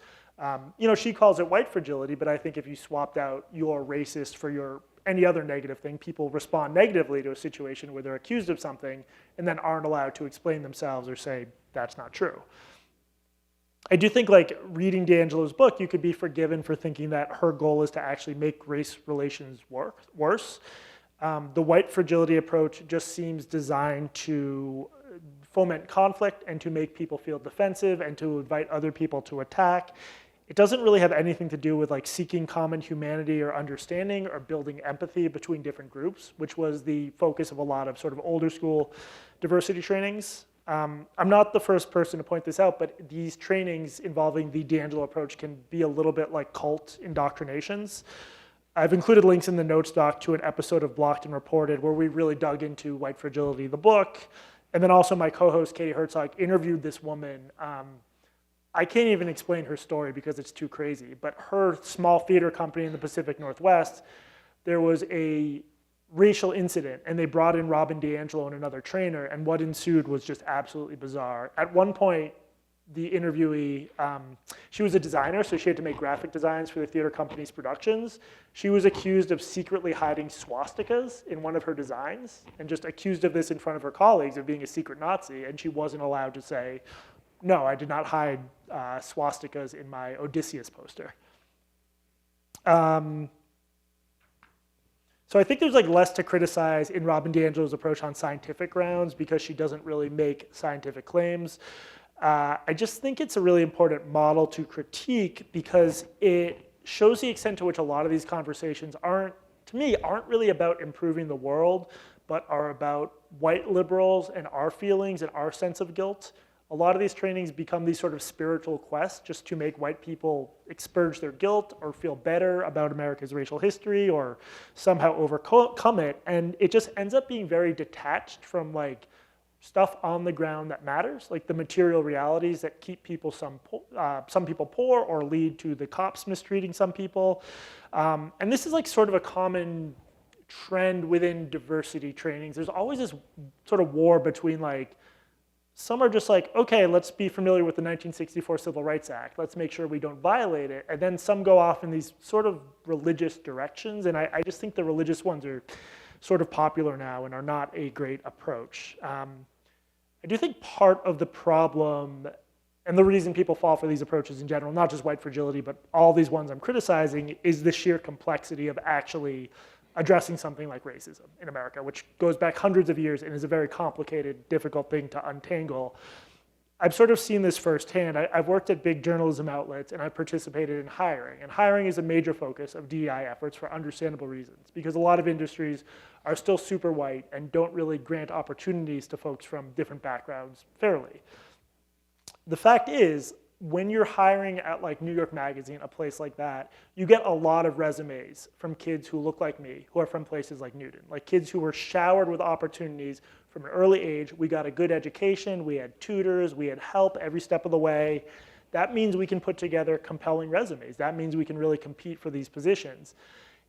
She calls it white fragility, but I think if you swapped out "you're racist" for any other negative thing, people respond negatively to a situation where they're accused of something and then aren't allowed to explain themselves or say, that's not true. I do think, like, reading DiAngelo's book, you could be forgiven for thinking that her goal is to actually make race relations worse. The white fragility approach just seems designed to foment conflict and to make people feel defensive and to invite other people to attack. It doesn't really have anything to do with like seeking common humanity or understanding or building empathy between different groups, which was the focus of a lot of sort of older school diversity trainings. I'm not the first person to point this out, but these trainings involving the DiAngelo approach can be a little bit like cult indoctrinations. I've included links in the notes doc to an episode of Blocked and Reported where we really dug into white fragility, the book. And then also my co-host, Katie Herzog, interviewed this woman. I can't even explain her story because it's too crazy, but her small theater company in the Pacific Northwest, there was a racial incident, and they brought in Robin DiAngelo and another trainer, and what ensued was just absolutely bizarre. At one point, the interviewee, she was a designer, so she had to make graphic designs for the theater company's productions. She was accused of secretly hiding swastikas in one of her designs, and just accused of this in front of her colleagues of being a secret Nazi, and she wasn't allowed to say, no, I did not hide swastikas in my Odysseus poster. So I think there's like less to criticize in Robin DiAngelo's approach on scientific grounds because she doesn't really make scientific claims. I just think it's a really important model to critique because it shows the extent to which a lot of these conversations aren't really about improving the world, but are about white liberals and our feelings and our sense of guilt. A lot of these trainings become these sort of spiritual quests just to make white people expurge their guilt or feel better about America's racial history or somehow overcome it. And it just ends up being very detached from like stuff on the ground that matters, like the material realities that keep people some people poor or lead to the cops mistreating some people. And this is like sort of a common trend within diversity trainings. There's always this sort of war between like, some are just like, okay, let's be familiar with the 1964 Civil Rights Act. Let's make sure we don't violate it. And then some go off in these sort of religious directions. And I just think the religious ones are sort of popular now and are not a great approach. I do think part of the problem and the reason people fall for these approaches in general, not just white fragility, but all these ones I'm criticizing, is the sheer complexity of actually addressing something like racism in America, which goes back hundreds of years and is a very complicated, difficult thing to untangle. I've sort of seen this firsthand. I've worked at big journalism outlets and I've participated in hiring. And hiring is a major focus of DEI efforts for understandable reasons, because a lot of industries are still super white and don't really grant opportunities to folks from different backgrounds fairly. The fact is, when you're hiring at like New York Magazine, a place like that, you get a lot of resumes from kids who look like me, who are from places like Newton, like kids who were showered with opportunities from an early age. We got a good education, we had tutors, we had help every step of the way. That means we can put together compelling resumes. That means we can really compete for these positions.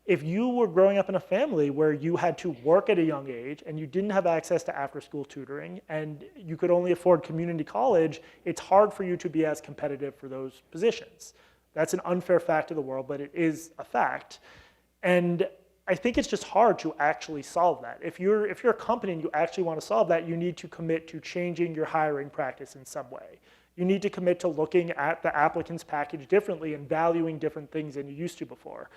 If you were growing up in a family where you had to work at a young age and you didn't have access to after-school tutoring and you could only afford community college, it's hard for you to be as competitive for those positions. That's an unfair fact of the world, but it is a fact. And I think it's just hard to actually solve that. If you're a company and you actually want to solve that, you need to commit to changing your hiring practice in some way. You need to commit to looking at the applicant's package differently and valuing different things than you used to before.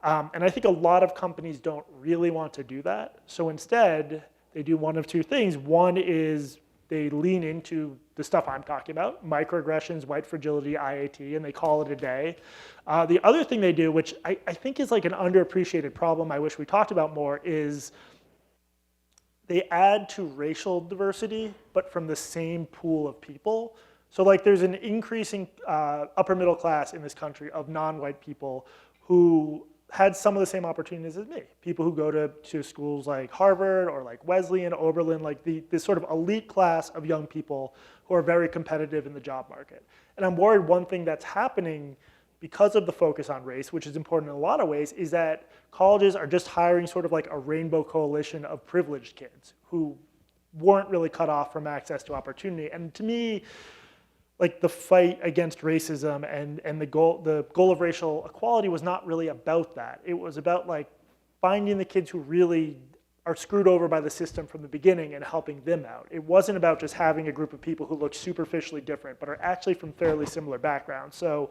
And I think a lot of companies don't really want to do that. So instead, they do one of two things. One is they lean into the stuff I'm talking about, microaggressions, white fragility, IAT, and they call it a day. The other thing they do, which I think is like an underappreciated problem I wish we talked about more, is they add to racial diversity, but from the same pool of people. So like there's an increasing upper middle class in this country of non-white people who had some of the same opportunities as me. People who go to schools like Harvard or like Wesleyan, Oberlin, like this sort of elite class of young people who are very competitive in the job market. And I'm worried one thing that's happening because of the focus on race, which is important in a lot of ways, is that colleges are just hiring sort of like a rainbow coalition of privileged kids who weren't really cut off from access to opportunity. And to me, like the fight against racism and the goal of racial equality was not really about that. It was about like finding the kids who really are screwed over by the system from the beginning and helping them out. It wasn't about just having a group of people who look superficially different, but are actually from fairly similar backgrounds. So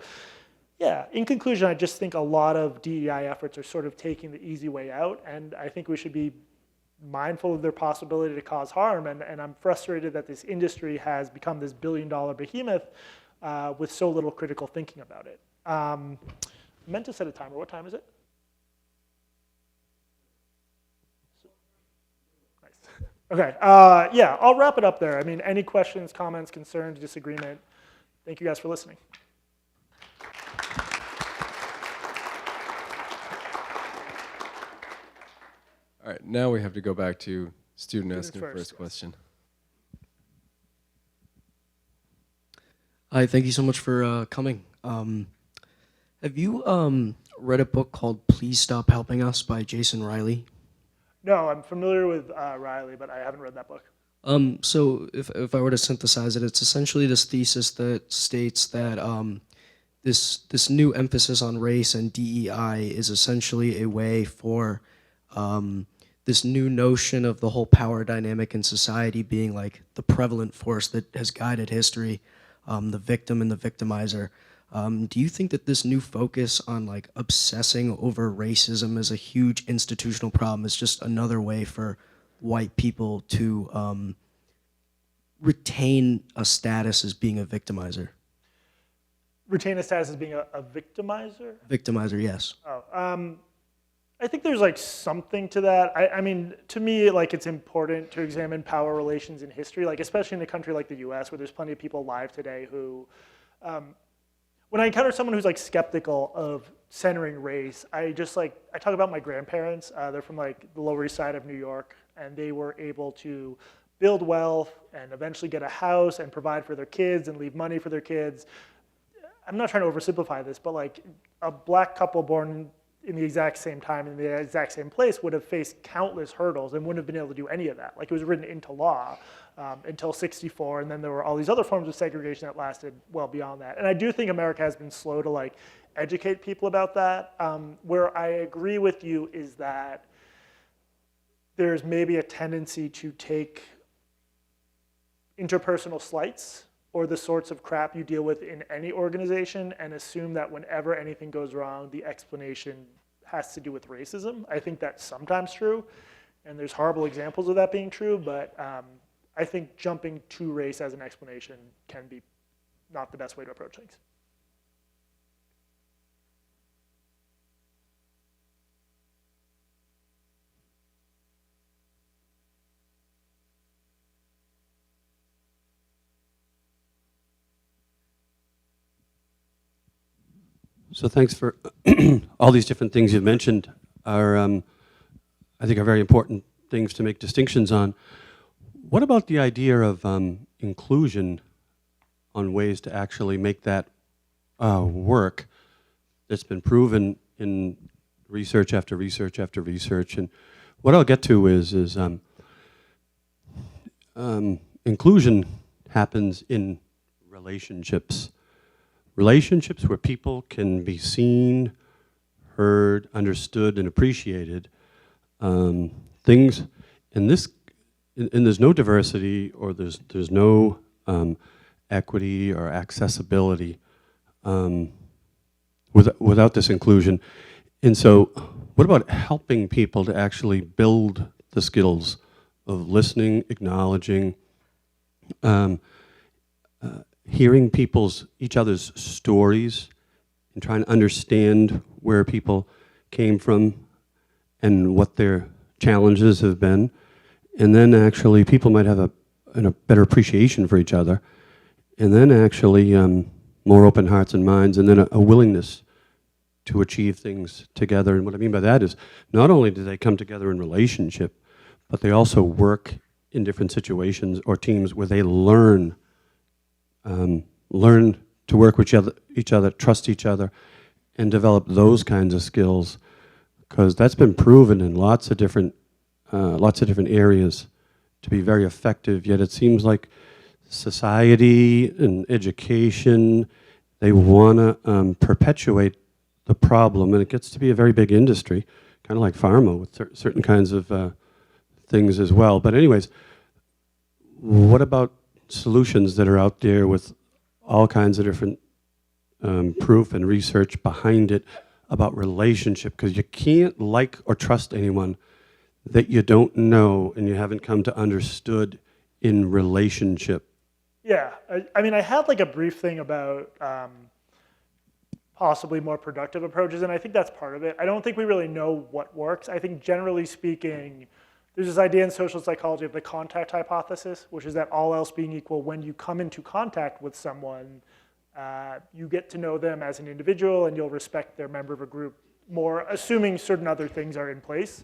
yeah, in conclusion, I just think a lot of DEI efforts are sort of taking the easy way out, and I think we should be mindful of their possibility to cause harm, and I'm frustrated that this industry has become this billion-dollar behemoth with so little critical thinking about it. I meant to set a timer. What time is it? Nice. Okay, yeah, I'll wrap it up there. I mean, any questions, comments, concerns, disagreement? Thank you guys for listening. All right, now we have to go back to student asking the first, first yes. question. Hi, thank you so much for coming. Have you read a book called Please Stop Helping Us by Jason Riley? No, I'm familiar with Riley, but I haven't read that book. So if I were to synthesize it, it's essentially this thesis that states that this new emphasis on race and DEI is essentially a way for this new notion of the whole power dynamic in society being like the prevalent force that has guided history, the victim and the victimizer. Do you think that this new focus on like obsessing over racism as a huge institutional problem is just another way for white people to retain a status as being a victimizer? Retain a status as being a victimizer? Victimizer, yes. Oh, I think there's like something to that. I mean, to me, like it's important to examine power relations in history, like especially in a country like the US where there's plenty of people alive today who, when I encounter someone who's like skeptical of centering race, I talk about my grandparents. They're from like the Lower East Side of New York, and they were able to build wealth and eventually get a house and provide for their kids and leave money for their kids. I'm not trying to oversimplify this, but like a black couple born in the exact same time in the exact same place would have faced countless hurdles and wouldn't have been able to do any of that. Like it was written into law until '64, and then there were all these other forms of segregation that lasted well beyond that. And I do think America has been slow to like educate people about that. Where I agree with you is that there's maybe a tendency to take interpersonal slights or the sorts of crap you deal with in any organization and assume that whenever anything goes wrong, the explanation has to do with racism. I think that's sometimes true, and there's horrible examples of that being true, but I think jumping to race as an explanation can be not the best way to approach things. So thanks for all these different things you've mentioned are, I think, are very important things to make distinctions on. What about the idea of inclusion on ways to actually make that work that's been proven in research after research after research? And what I'll get to is inclusion happens in relationships. Relationships where people can be seen, heard, understood, and appreciated. Things in this, and there's no diversity or there's no equity or accessibility without this inclusion. And so, what about helping people to actually build the skills of listening, acknowledging, hearing each other's stories and trying to understand where people came from and what their challenges have been. And then actually people might have a better appreciation for each other. And then actually more open hearts and minds, and then a willingness to achieve things together. And what I mean by that is not only do they come together in relationship, but they also work in different situations or teams where they learn to work with each other, trust each other, and develop those kinds of skills, because that's been proven in lots of different areas to be very effective. Yet it seems like society and education, they want to perpetuate the problem, and it gets to be a very big industry, kind of like pharma with certain kinds of things as well. But anyways, what about solutions that are out there with all kinds of different proof and research behind it about relationship? Because you can't like or trust anyone that you don't know and you haven't come to understood in relationship. Yeah, I mean, I had like a brief thing about possibly more productive approaches, and I think that's part of it. I don't think we really know what works. I think generally speaking, there's this idea in social psychology of the contact hypothesis, which is that all else being equal, when you come into contact with someone, you get to know them as an individual and you'll respect their member of a group more, assuming certain other things are in place.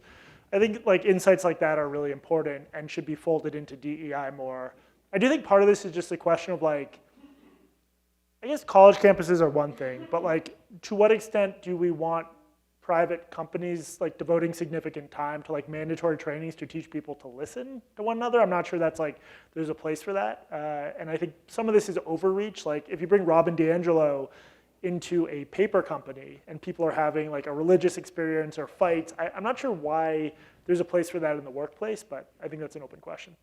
I think like insights like that are really important and should be folded into DEI more. I do think part of this is just a question of like, I guess college campuses are one thing, but like to what extent do we want private companies like devoting significant time to like mandatory trainings to teach people to listen to one another. I'm not sure that's like, there's a place for that. And I think some of this is overreach. Like if you bring Robin DiAngelo into a paper company and people are having like a religious experience or fights, I'm not sure why there's a place for that in the workplace, but I think that's an open question.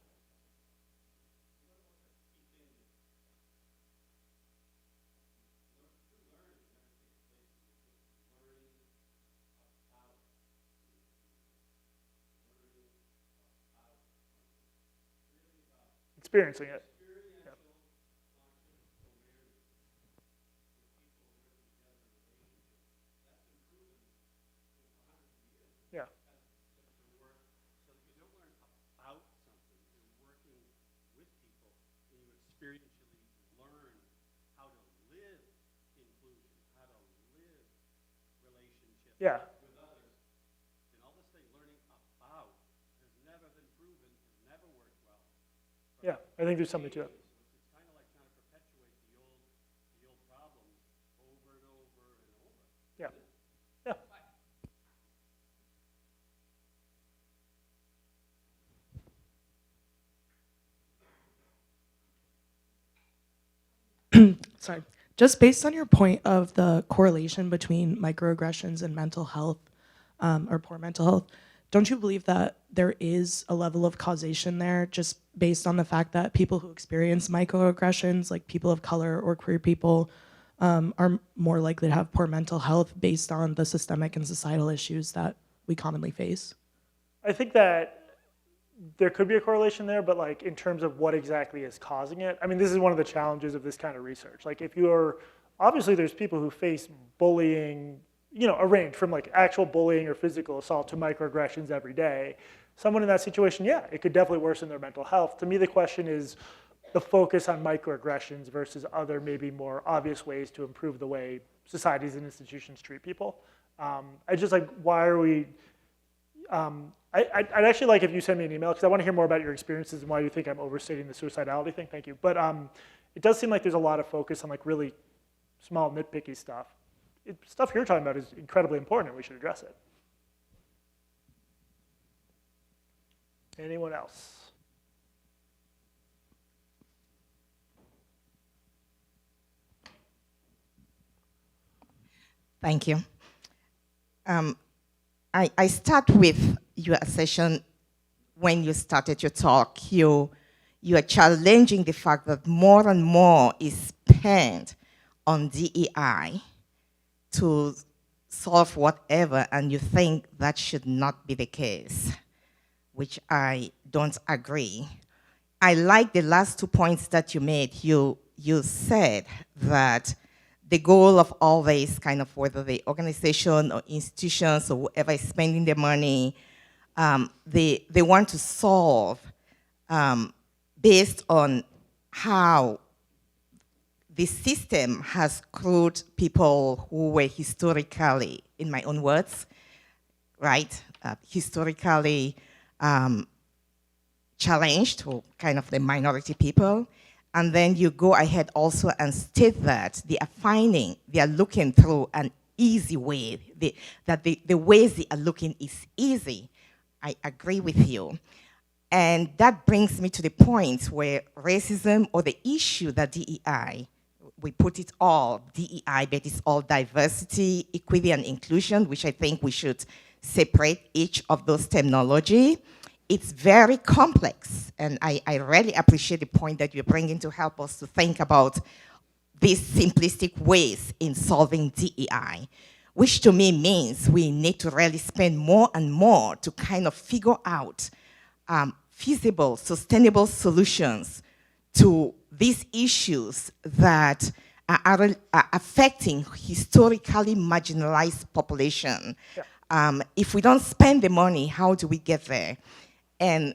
Experiencing it. Yeah. Yeah. Yeah, I think there's something to it. Yeah. Yeah. Sorry. Just based on your point of the correlation between microaggressions and mental health, or poor mental health, don't you believe that there is a level of causation there just based on the fact that people who experience microaggressions, like people of color or queer people, are more likely to have poor mental health based on the systemic and societal issues that we commonly face? I think that there could be a correlation there, but like in terms of what exactly is causing it, I mean, this is one of the challenges of this kind of research. Like if you're, obviously there's people who face bullying, you know, a range from like actual bullying or physical assault to microaggressions every day. Someone in that situation, yeah, it could definitely worsen their mental health. To me, the question is the focus on microaggressions versus other maybe more obvious ways to improve the way societies and institutions treat people. I just like, why are we, I'd actually like if you send me an email because I want to hear more about your experiences and why you think I'm overstating the suicidality thing. Thank you. But it does seem like there's a lot of focus on like really small nitpicky stuff. Stuff you're talking about is incredibly important and we should address it. Anyone else? Thank you. I start with your assertion when you started your talk. You are challenging the fact that more and more is spent on DEI to solve whatever, and you think that should not be the case, which I don't agree. I like the last 2 points that you made. You said that the goal of all this, kind of whether the organization or institutions or whoever is spending the money, they want to solve based on how the system has crewed people who were historically, in my own words, right, historically challenged, or kind of the minority people. And then you go ahead also and state that they are looking through an easy way, that the ways they are looking is easy. I agree with you. And that brings me to the point where racism, or the issue that DEI, we put it all, DEI, but it's all diversity, equity, and inclusion, which I think we should separate each of those terminology. It's very complex, and I really appreciate the point that you're bringing to help us to think about these simplistic ways in solving DEI, which to me means we need to really spend more and more to kind of figure out feasible, sustainable solutions to these issues that are affecting historically marginalized population. Yeah. If we don't spend the money, how do we get there? And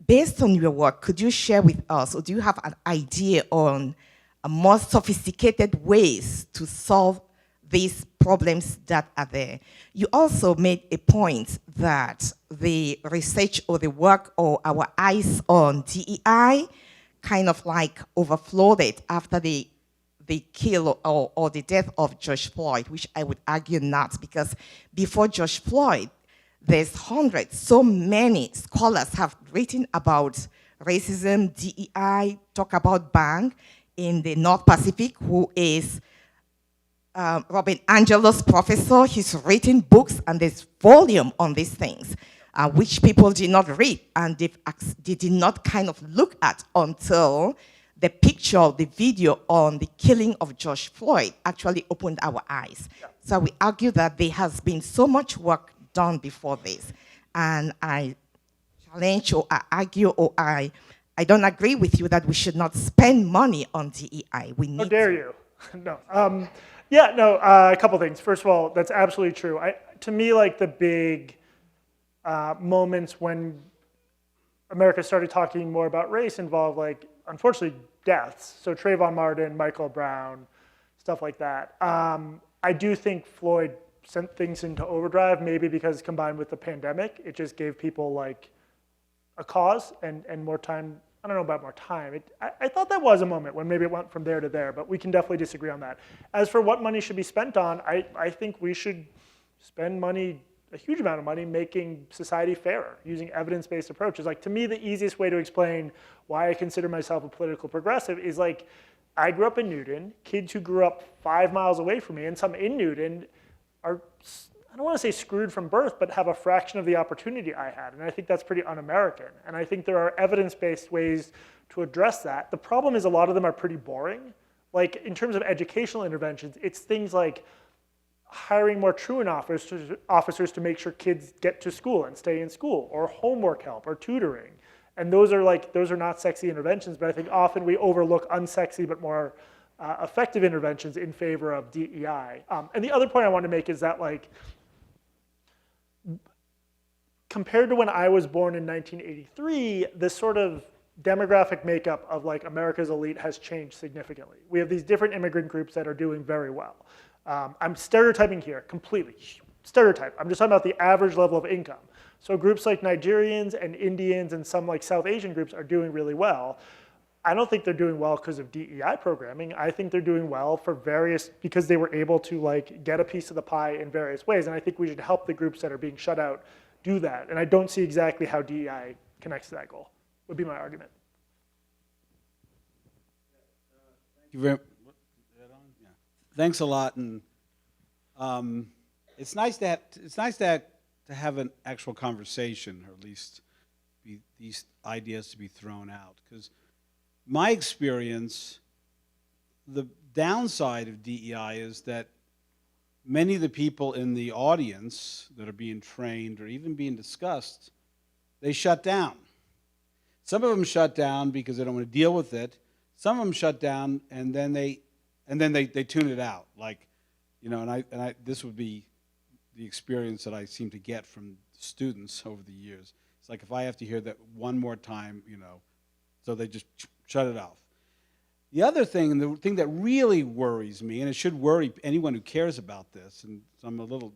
based on your work, could you share with us, or do you have an idea on more sophisticated ways to solve these problems that are there? You also made a point that the research or the work or our eyes on DEI kind of like overflowed it after the the kill or the death of George Floyd, which I would argue not, because before George Floyd, there's hundreds, so many scholars have written about racism, DEI, talk about Bang in the North Pacific, who is Robin Angelo's professor. He's written books, and there's volume on these things, which people did not read, and they did not kind of look at until the picture, the video on the killing of George Floyd actually opened our eyes. Yeah. So we argue that there has been so much work done before this, and I challenge or I argue or I don't agree with you that we should not spend money on DEI. We need. How dare you? No. Yeah, no. A couple things. First of all, that's absolutely true. To me, like the big moments when America started talking more about race involved, like, unfortunately, deaths. So Trayvon Martin, Michael Brown, stuff like that. I do think Floyd sent things into overdrive, maybe because combined with the pandemic, it just gave people like a cause and more time. I don't know about more time. I thought that was a moment when maybe it went from there to there, but we can definitely disagree on that. As for what money should be spent on, I think we should spend money, a huge amount of money, making society fairer, using evidence-based approaches. Like, to me, the easiest way to explain why I consider myself a political progressive is like, I grew up in Newton, kids who grew up 5 miles away from me, and some in Newton are, I don't want to say screwed from birth, but have a fraction of the opportunity I had. And I think that's pretty un-American. And I think there are evidence-based ways to address that. The problem is a lot of them are pretty boring. Like, in terms of educational interventions, it's things like hiring more truant officers to make sure kids get to school and stay in school, or homework help, or tutoring. And those are not sexy interventions, but I think often we overlook unsexy but more effective interventions in favor of DEI. And the other point I want to make is that, like, compared to when I was born in 1983, the sort of demographic makeup of like America's elite has changed significantly. We have these different immigrant groups that are doing very well. I'm stereotyping here completely. Stereotype. I'm just talking about the average level of income. So groups like Nigerians and Indians and some like South Asian groups are doing really well. I don't think they're doing well because of DEI programming. I think they're doing well for because they were able to like get a piece of the pie in various ways. And I think we should help the groups that are being shut out do that. And I don't see exactly how DEI connects to that goal, would be my argument. Thank you very much. Yeah. Thanks a lot. And it's nice to have an actual conversation, or at least these ideas to be thrown out. Because my experience, the downside of DEI is that many of the people in the audience that are being trained or even being discussed, they shut down. Some of them shut down because they don't want to deal with it. Some of them shut down and then they tune it out. Like, you know, and this would be the experience that I seem to get from students over the years. It's like if I have to hear that one more time, you know, so they just shut it off. The other thing, and the thing that really worries me, and it should worry anyone who cares about this, and so I'm a little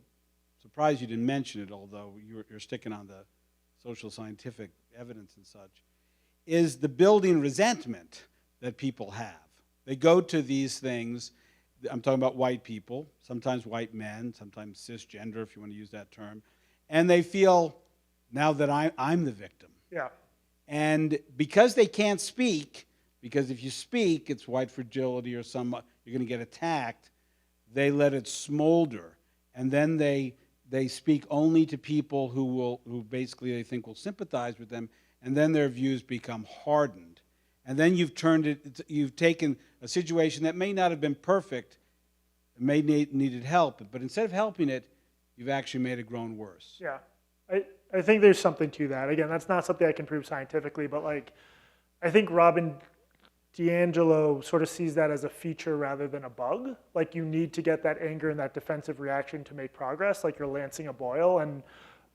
surprised you didn't mention it, although you're sticking on the social scientific evidence and such, is the building resentment that people have. They go to these things, I'm talking about white people, sometimes white men, sometimes cisgender, if you want to use that term, and they feel now that I'm the victim. Yeah. And because they can't speak, because if you speak, it's white fragility or you're going to get attacked, they let it smolder. And then they speak only to people who basically they think will sympathize with them, and then their views become hardened. And then you've taken a situation that may not have been perfect, may needed help, but instead of helping it, you've actually made it grown worse. Yeah. I think there's something to that. Again, that's not something I can prove scientifically, but like, I think Robin DiAngelo sort of sees that as a feature rather than a bug. Like, you need to get that anger and that defensive reaction to make progress, like you're lancing a boil. And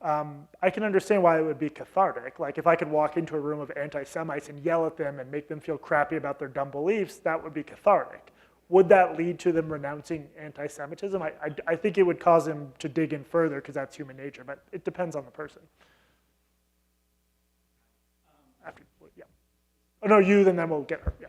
I can understand why it would be cathartic. Like, if I could walk into a room of anti-Semites and yell at them and make them feel crappy about their dumb beliefs, that would be cathartic. Would that lead to them renouncing anti-Semitism? I think it would cause them to dig in further because that's human nature, but it depends on the person. Oh no, you, then we'll get her. Yeah.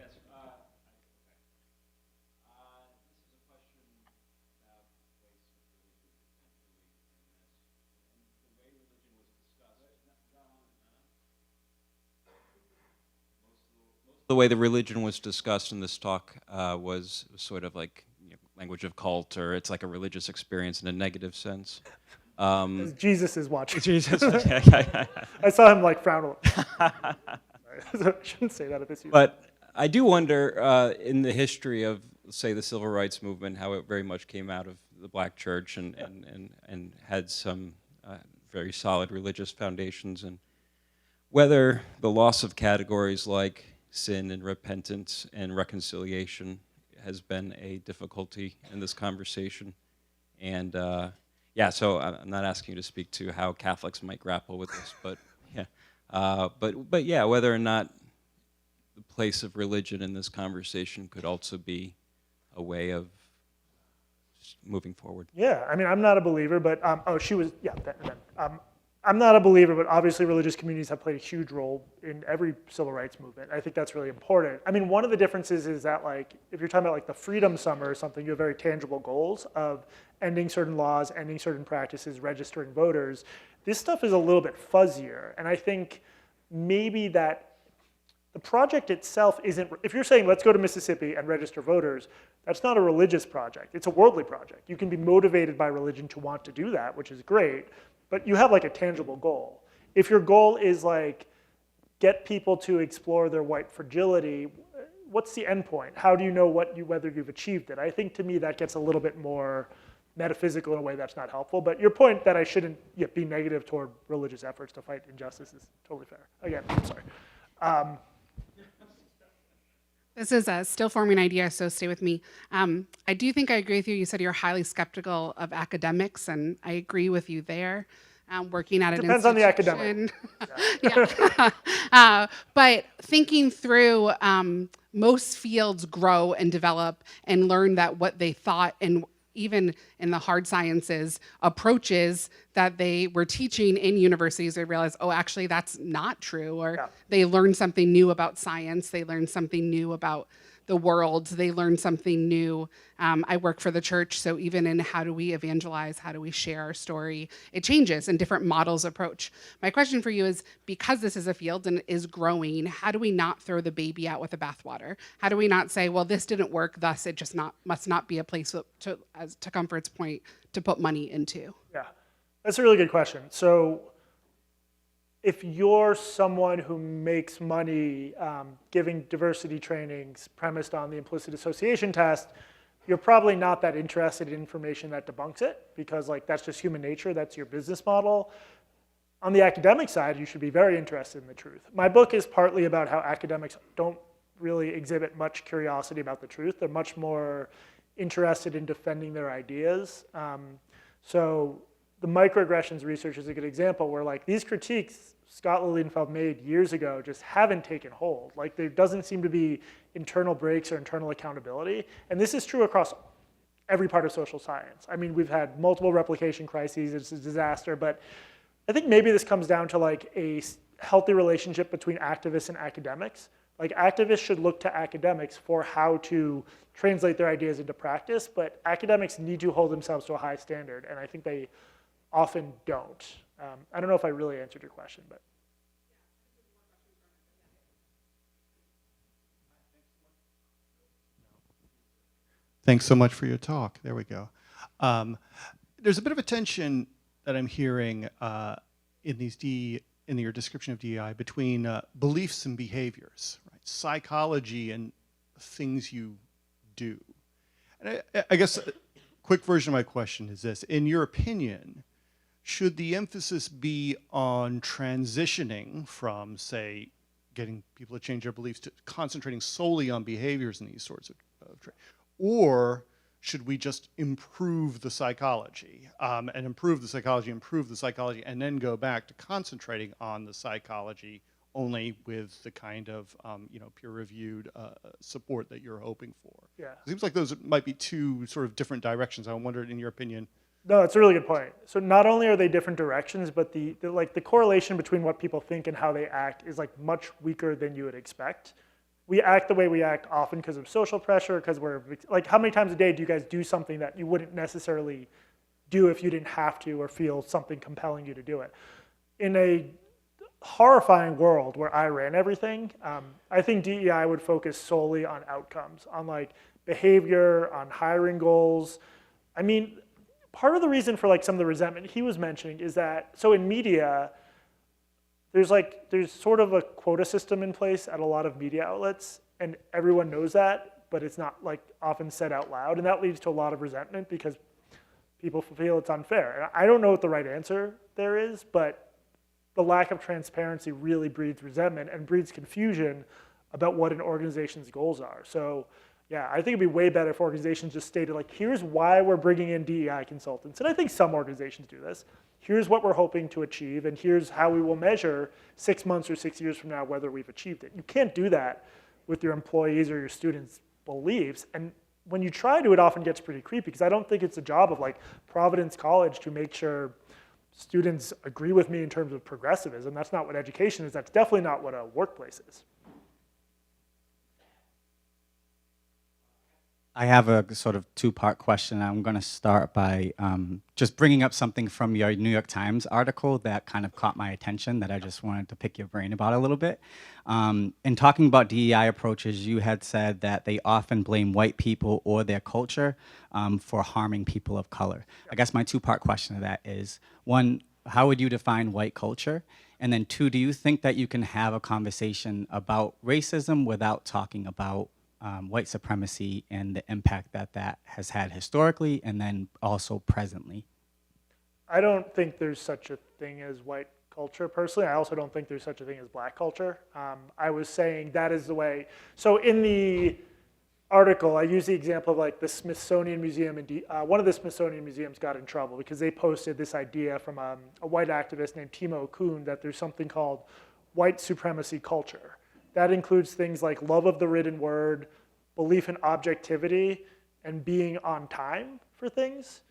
The way the religion was discussed in this talk was sort of like language of cult, or it's like a religious experience in a negative sense. Because Jesus is watching. Jesus. I saw him like frown a little. Sorry, I shouldn't say that at this. But I do wonder, in the history of, say, the civil rights movement, how it very much came out of the black church and had some very solid religious foundations, and whether the loss of categories like sin and repentance and reconciliation has been a difficulty in this conversation. And yeah, so I'm not asking you to speak to how Catholics might grapple with this, but yeah, but yeah, whether or not the place of religion in this conversation could also be a way of moving forward. Yeah, I mean, I'm not a believer, but I'm not a believer, but obviously religious communities have played a huge role in every civil rights movement. I think that's really important. I mean, one of the differences is that, like, if you're talking about like the Freedom Summer or something, you have very tangible goals of ending certain laws, ending certain practices, registering voters. This stuff is a little bit fuzzier, and I think maybe that the project itself isn't, if you're saying let's go to Mississippi and register voters, that's not a religious project, it's a worldly project. You can be motivated by religion to want to do that, which is great, but you have like a tangible goal. If your goal is like get people to explore their white fragility, what's the end point? How do you know whether you've achieved it? I think to me that gets a little bit more metaphysical in a way that's not helpful, but your point that I shouldn't be negative toward religious efforts to fight injustice is totally fair. Again, I'm sorry. This is a still forming idea, so stay with me. I do think I agree with you. You said you're highly skeptical of academics, and I agree with you there. Working at an Depends on the academic. Yeah. But thinking through, most fields grow and develop and learn that what they thought, and even in the hard sciences, approaches that they were teaching in universities, they realize, oh, actually that's not true, or they learn something new about science, they learn something new about the world, they learn something new. I work for the church, so even in how do we evangelize, how do we share our story, it changes and different models approach. My question for you is, because this is a field and is growing, how do we not throw the baby out with the bathwater? How do we not say, well, this didn't work, thus it just must not be a place to Comfort's point, to put money into? Yeah, that's a really good question. So if you're someone who makes money giving diversity trainings premised on the implicit association test, you're probably not that interested in information that debunks it, because like that's just human nature, that's your business model. On the academic side, you should be very interested in the truth. My book is partly about how academics don't really exhibit much curiosity about the truth. They're much more interested in defending their ideas. So the microaggressions research is a good example where like these critiques Scott Lilienfeld made years ago just haven't taken hold. Like there doesn't seem to be internal breaks or internal accountability. And this is true across every part of social science. I mean, we've had multiple replication crises, it's a disaster, but I think maybe this comes down to like a healthy relationship between activists and academics. Like activists should look to academics for how to translate their ideas into practice, but academics need to hold themselves to a high standard, and I think they often don't. I don't know if I really answered your question, but. Thanks so much for your talk. There we go. There's a bit of a tension that I'm hearing in your description of DEI between beliefs and behaviors, right? Psychology and things you do. And I guess a quick version of my question is this. In your opinion, should the emphasis be on transitioning from, say, getting people to change their beliefs to concentrating solely on behaviors and these sorts of or should we just improve the psychology and improve the psychology, and then go back to concentrating on the psychology only with the kind of peer-reviewed support that you're hoping for? Yeah. It seems like those might be two sort of different directions. I wondered, in your opinion. No, it's a really good point. So not only are they different directions, but the correlation between what people think and how they act is like much weaker than you would expect. We act the way we act often because of social pressure, because we're like, how many times a day do you guys do something that you wouldn't necessarily do if you didn't have to or feel something compelling you to do it? In a horrifying world where I ran everything, I think DEI would focus solely on outcomes, on like behavior, on hiring goals. I mean, part of the reason for like some of the resentment he was mentioning is that, so in media, there's sort of a quota system in place at a lot of media outlets, and everyone knows that, but it's not like often said out loud, and that leads to a lot of resentment because people feel it's unfair. And I don't know what the right answer there is, but the lack of transparency really breeds resentment and breeds confusion about what an organization's goals are. So yeah, I think it'd be way better if organizations just stated like, here's why we're bringing in DEI consultants. And I think some organizations do this. Here's what we're hoping to achieve, and here's how we will measure 6 months or 6 years from now whether we've achieved it. You can't do that with your employees or your students' beliefs. And when you try to, it often gets pretty creepy, because I don't think it's a job of like Providence College to make sure students agree with me in terms of progressivism. That's not what education is. That's definitely not what a workplace is. I have a sort of two-part question. I'm going to start by just bringing up something from your New York Times article that kind of caught my attention that I just wanted to pick your brain about a little bit. In talking about DEI approaches, you had said that they often blame white people or their culture for harming people of color. I guess my two-part question to that is, one, how would you define white culture? And then two, do you think that you can have a conversation about racism without talking about white supremacy and the impact that that has had historically and then also presently? I don't think there's such a thing as white culture personally. I also don't think there's such a thing as black culture. I was saying that is the way. So in the article, I use the example of like the Smithsonian Museum, and one of the Smithsonian museums got in trouble because they posted this idea from a white activist named Timo Kuhn that there's something called white supremacy culture. That includes things like love of the written word, belief in objectivity, and being on time for things.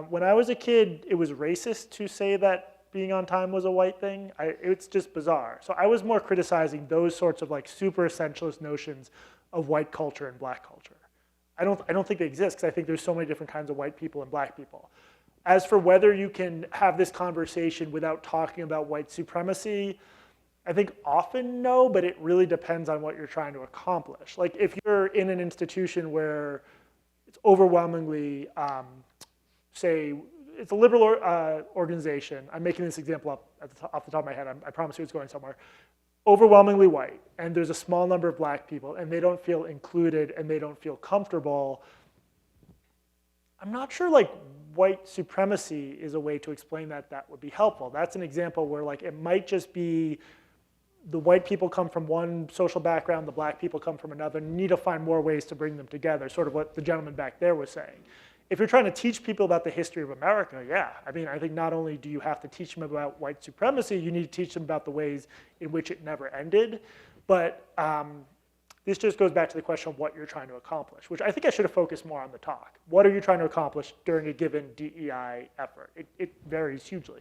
When I was a kid, it was racist to say that being on time was a white thing. It's just bizarre. So I was more criticizing those sorts of like super essentialist notions of white culture and black culture. I don't think they exist, because I think there's so many different kinds of white people and black people. As for whether you can have this conversation without talking about white supremacy, I think often no, but it really depends on what you're trying to accomplish. Like if you're in an institution where it's overwhelmingly, say, it's a liberal organization. I'm making this example up off the top of my head. I promise you it's going somewhere. Overwhelmingly white, and there's a small number of black people, and they don't feel included, and they don't feel comfortable. I'm not sure like white supremacy is a way to explain that would be helpful. That's an example where like it might just be the white people come from one social background, the black people come from another, and you need to find more ways to bring them together, sort of what the gentleman back there was saying. If you're trying to teach people about the history of America, yeah. I mean, I think not only do you have to teach them about white supremacy, you need to teach them about the ways in which it never ended. But this just goes back to the question of what you're trying to accomplish, which I think I should have focused more on the talk. What are you trying to accomplish during a given DEI effort? It varies hugely.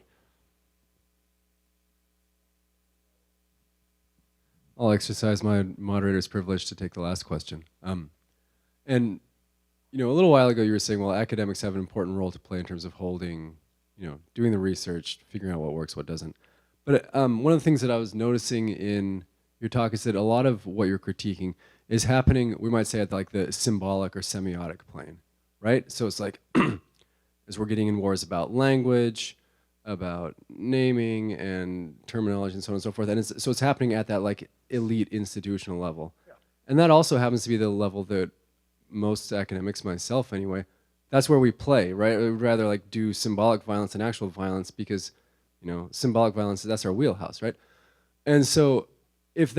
I'll exercise my moderator's privilege to take the last question. And you know, a little while ago you were saying, well, academics have an important role to play in terms of holding, you know, doing the research, figuring out what works, what doesn't. But one of the things that I was noticing in your talk is that a lot of what you're critiquing is happening, we might say, at like the symbolic or semiotic plane, right? So it's like, as we're getting in wars about language, about naming and terminology and so on and so forth. And so it's happening at that like elite institutional level. Yeah. And that also happens to be the level that most academics, myself anyway, that's where we play, right? We'd rather like do symbolic violence than actual violence because, you know, symbolic violence, that's our wheelhouse, right? And so if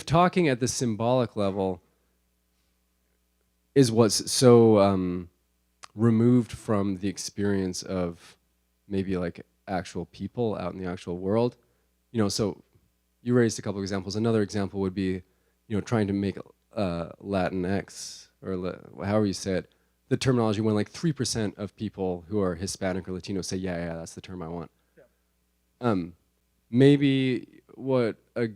talking at the symbolic level is what's so removed from the experience of maybe like actual people out in the actual world, you know, so you raised a couple examples. Another example would be, you know, trying to make Latinx, or however you say it, the terminology when like 3% of people who are Hispanic or Latino say, yeah, that's the term I want. Yeah. Maybe what a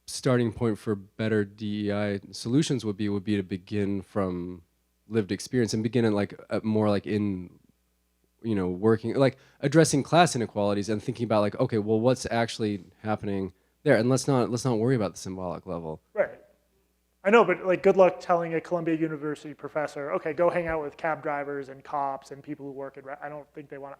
starting point for better DEI solutions would be to begin from lived experience and begin at like more like in working, like addressing class inequalities and thinking about like, okay, well, what's actually happening there? And let's not worry about the symbolic level. Right. I know, but like, good luck telling a Columbia University professor, okay, go hang out with cab drivers and cops and people who work at. I don't think they want.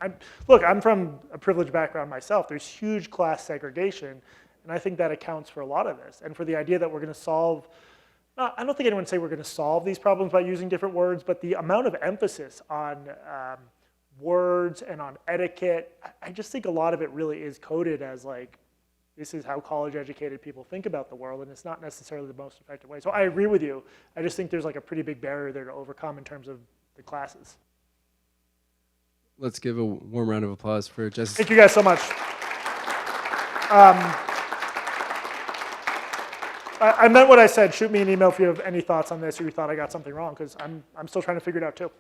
Look, I'm from a privileged background myself. There's huge class segregation, and I think that accounts for a lot of this. And for the idea that we're going to solve. I don't think anyone would say we're going to solve these problems by using different words, but the amount of emphasis on words and on etiquette, I just think a lot of it really is coded as like, this is how college-educated people think about the world, and it's not necessarily the most effective way. So I agree with you. I just think there's like a pretty big barrier there to overcome in terms of the classes. Let's give a warm round of applause for Justice. Thank you guys so much. I meant what I said. Shoot me an email if you have any thoughts on this or you thought I got something wrong, because I'm still trying to figure it out too.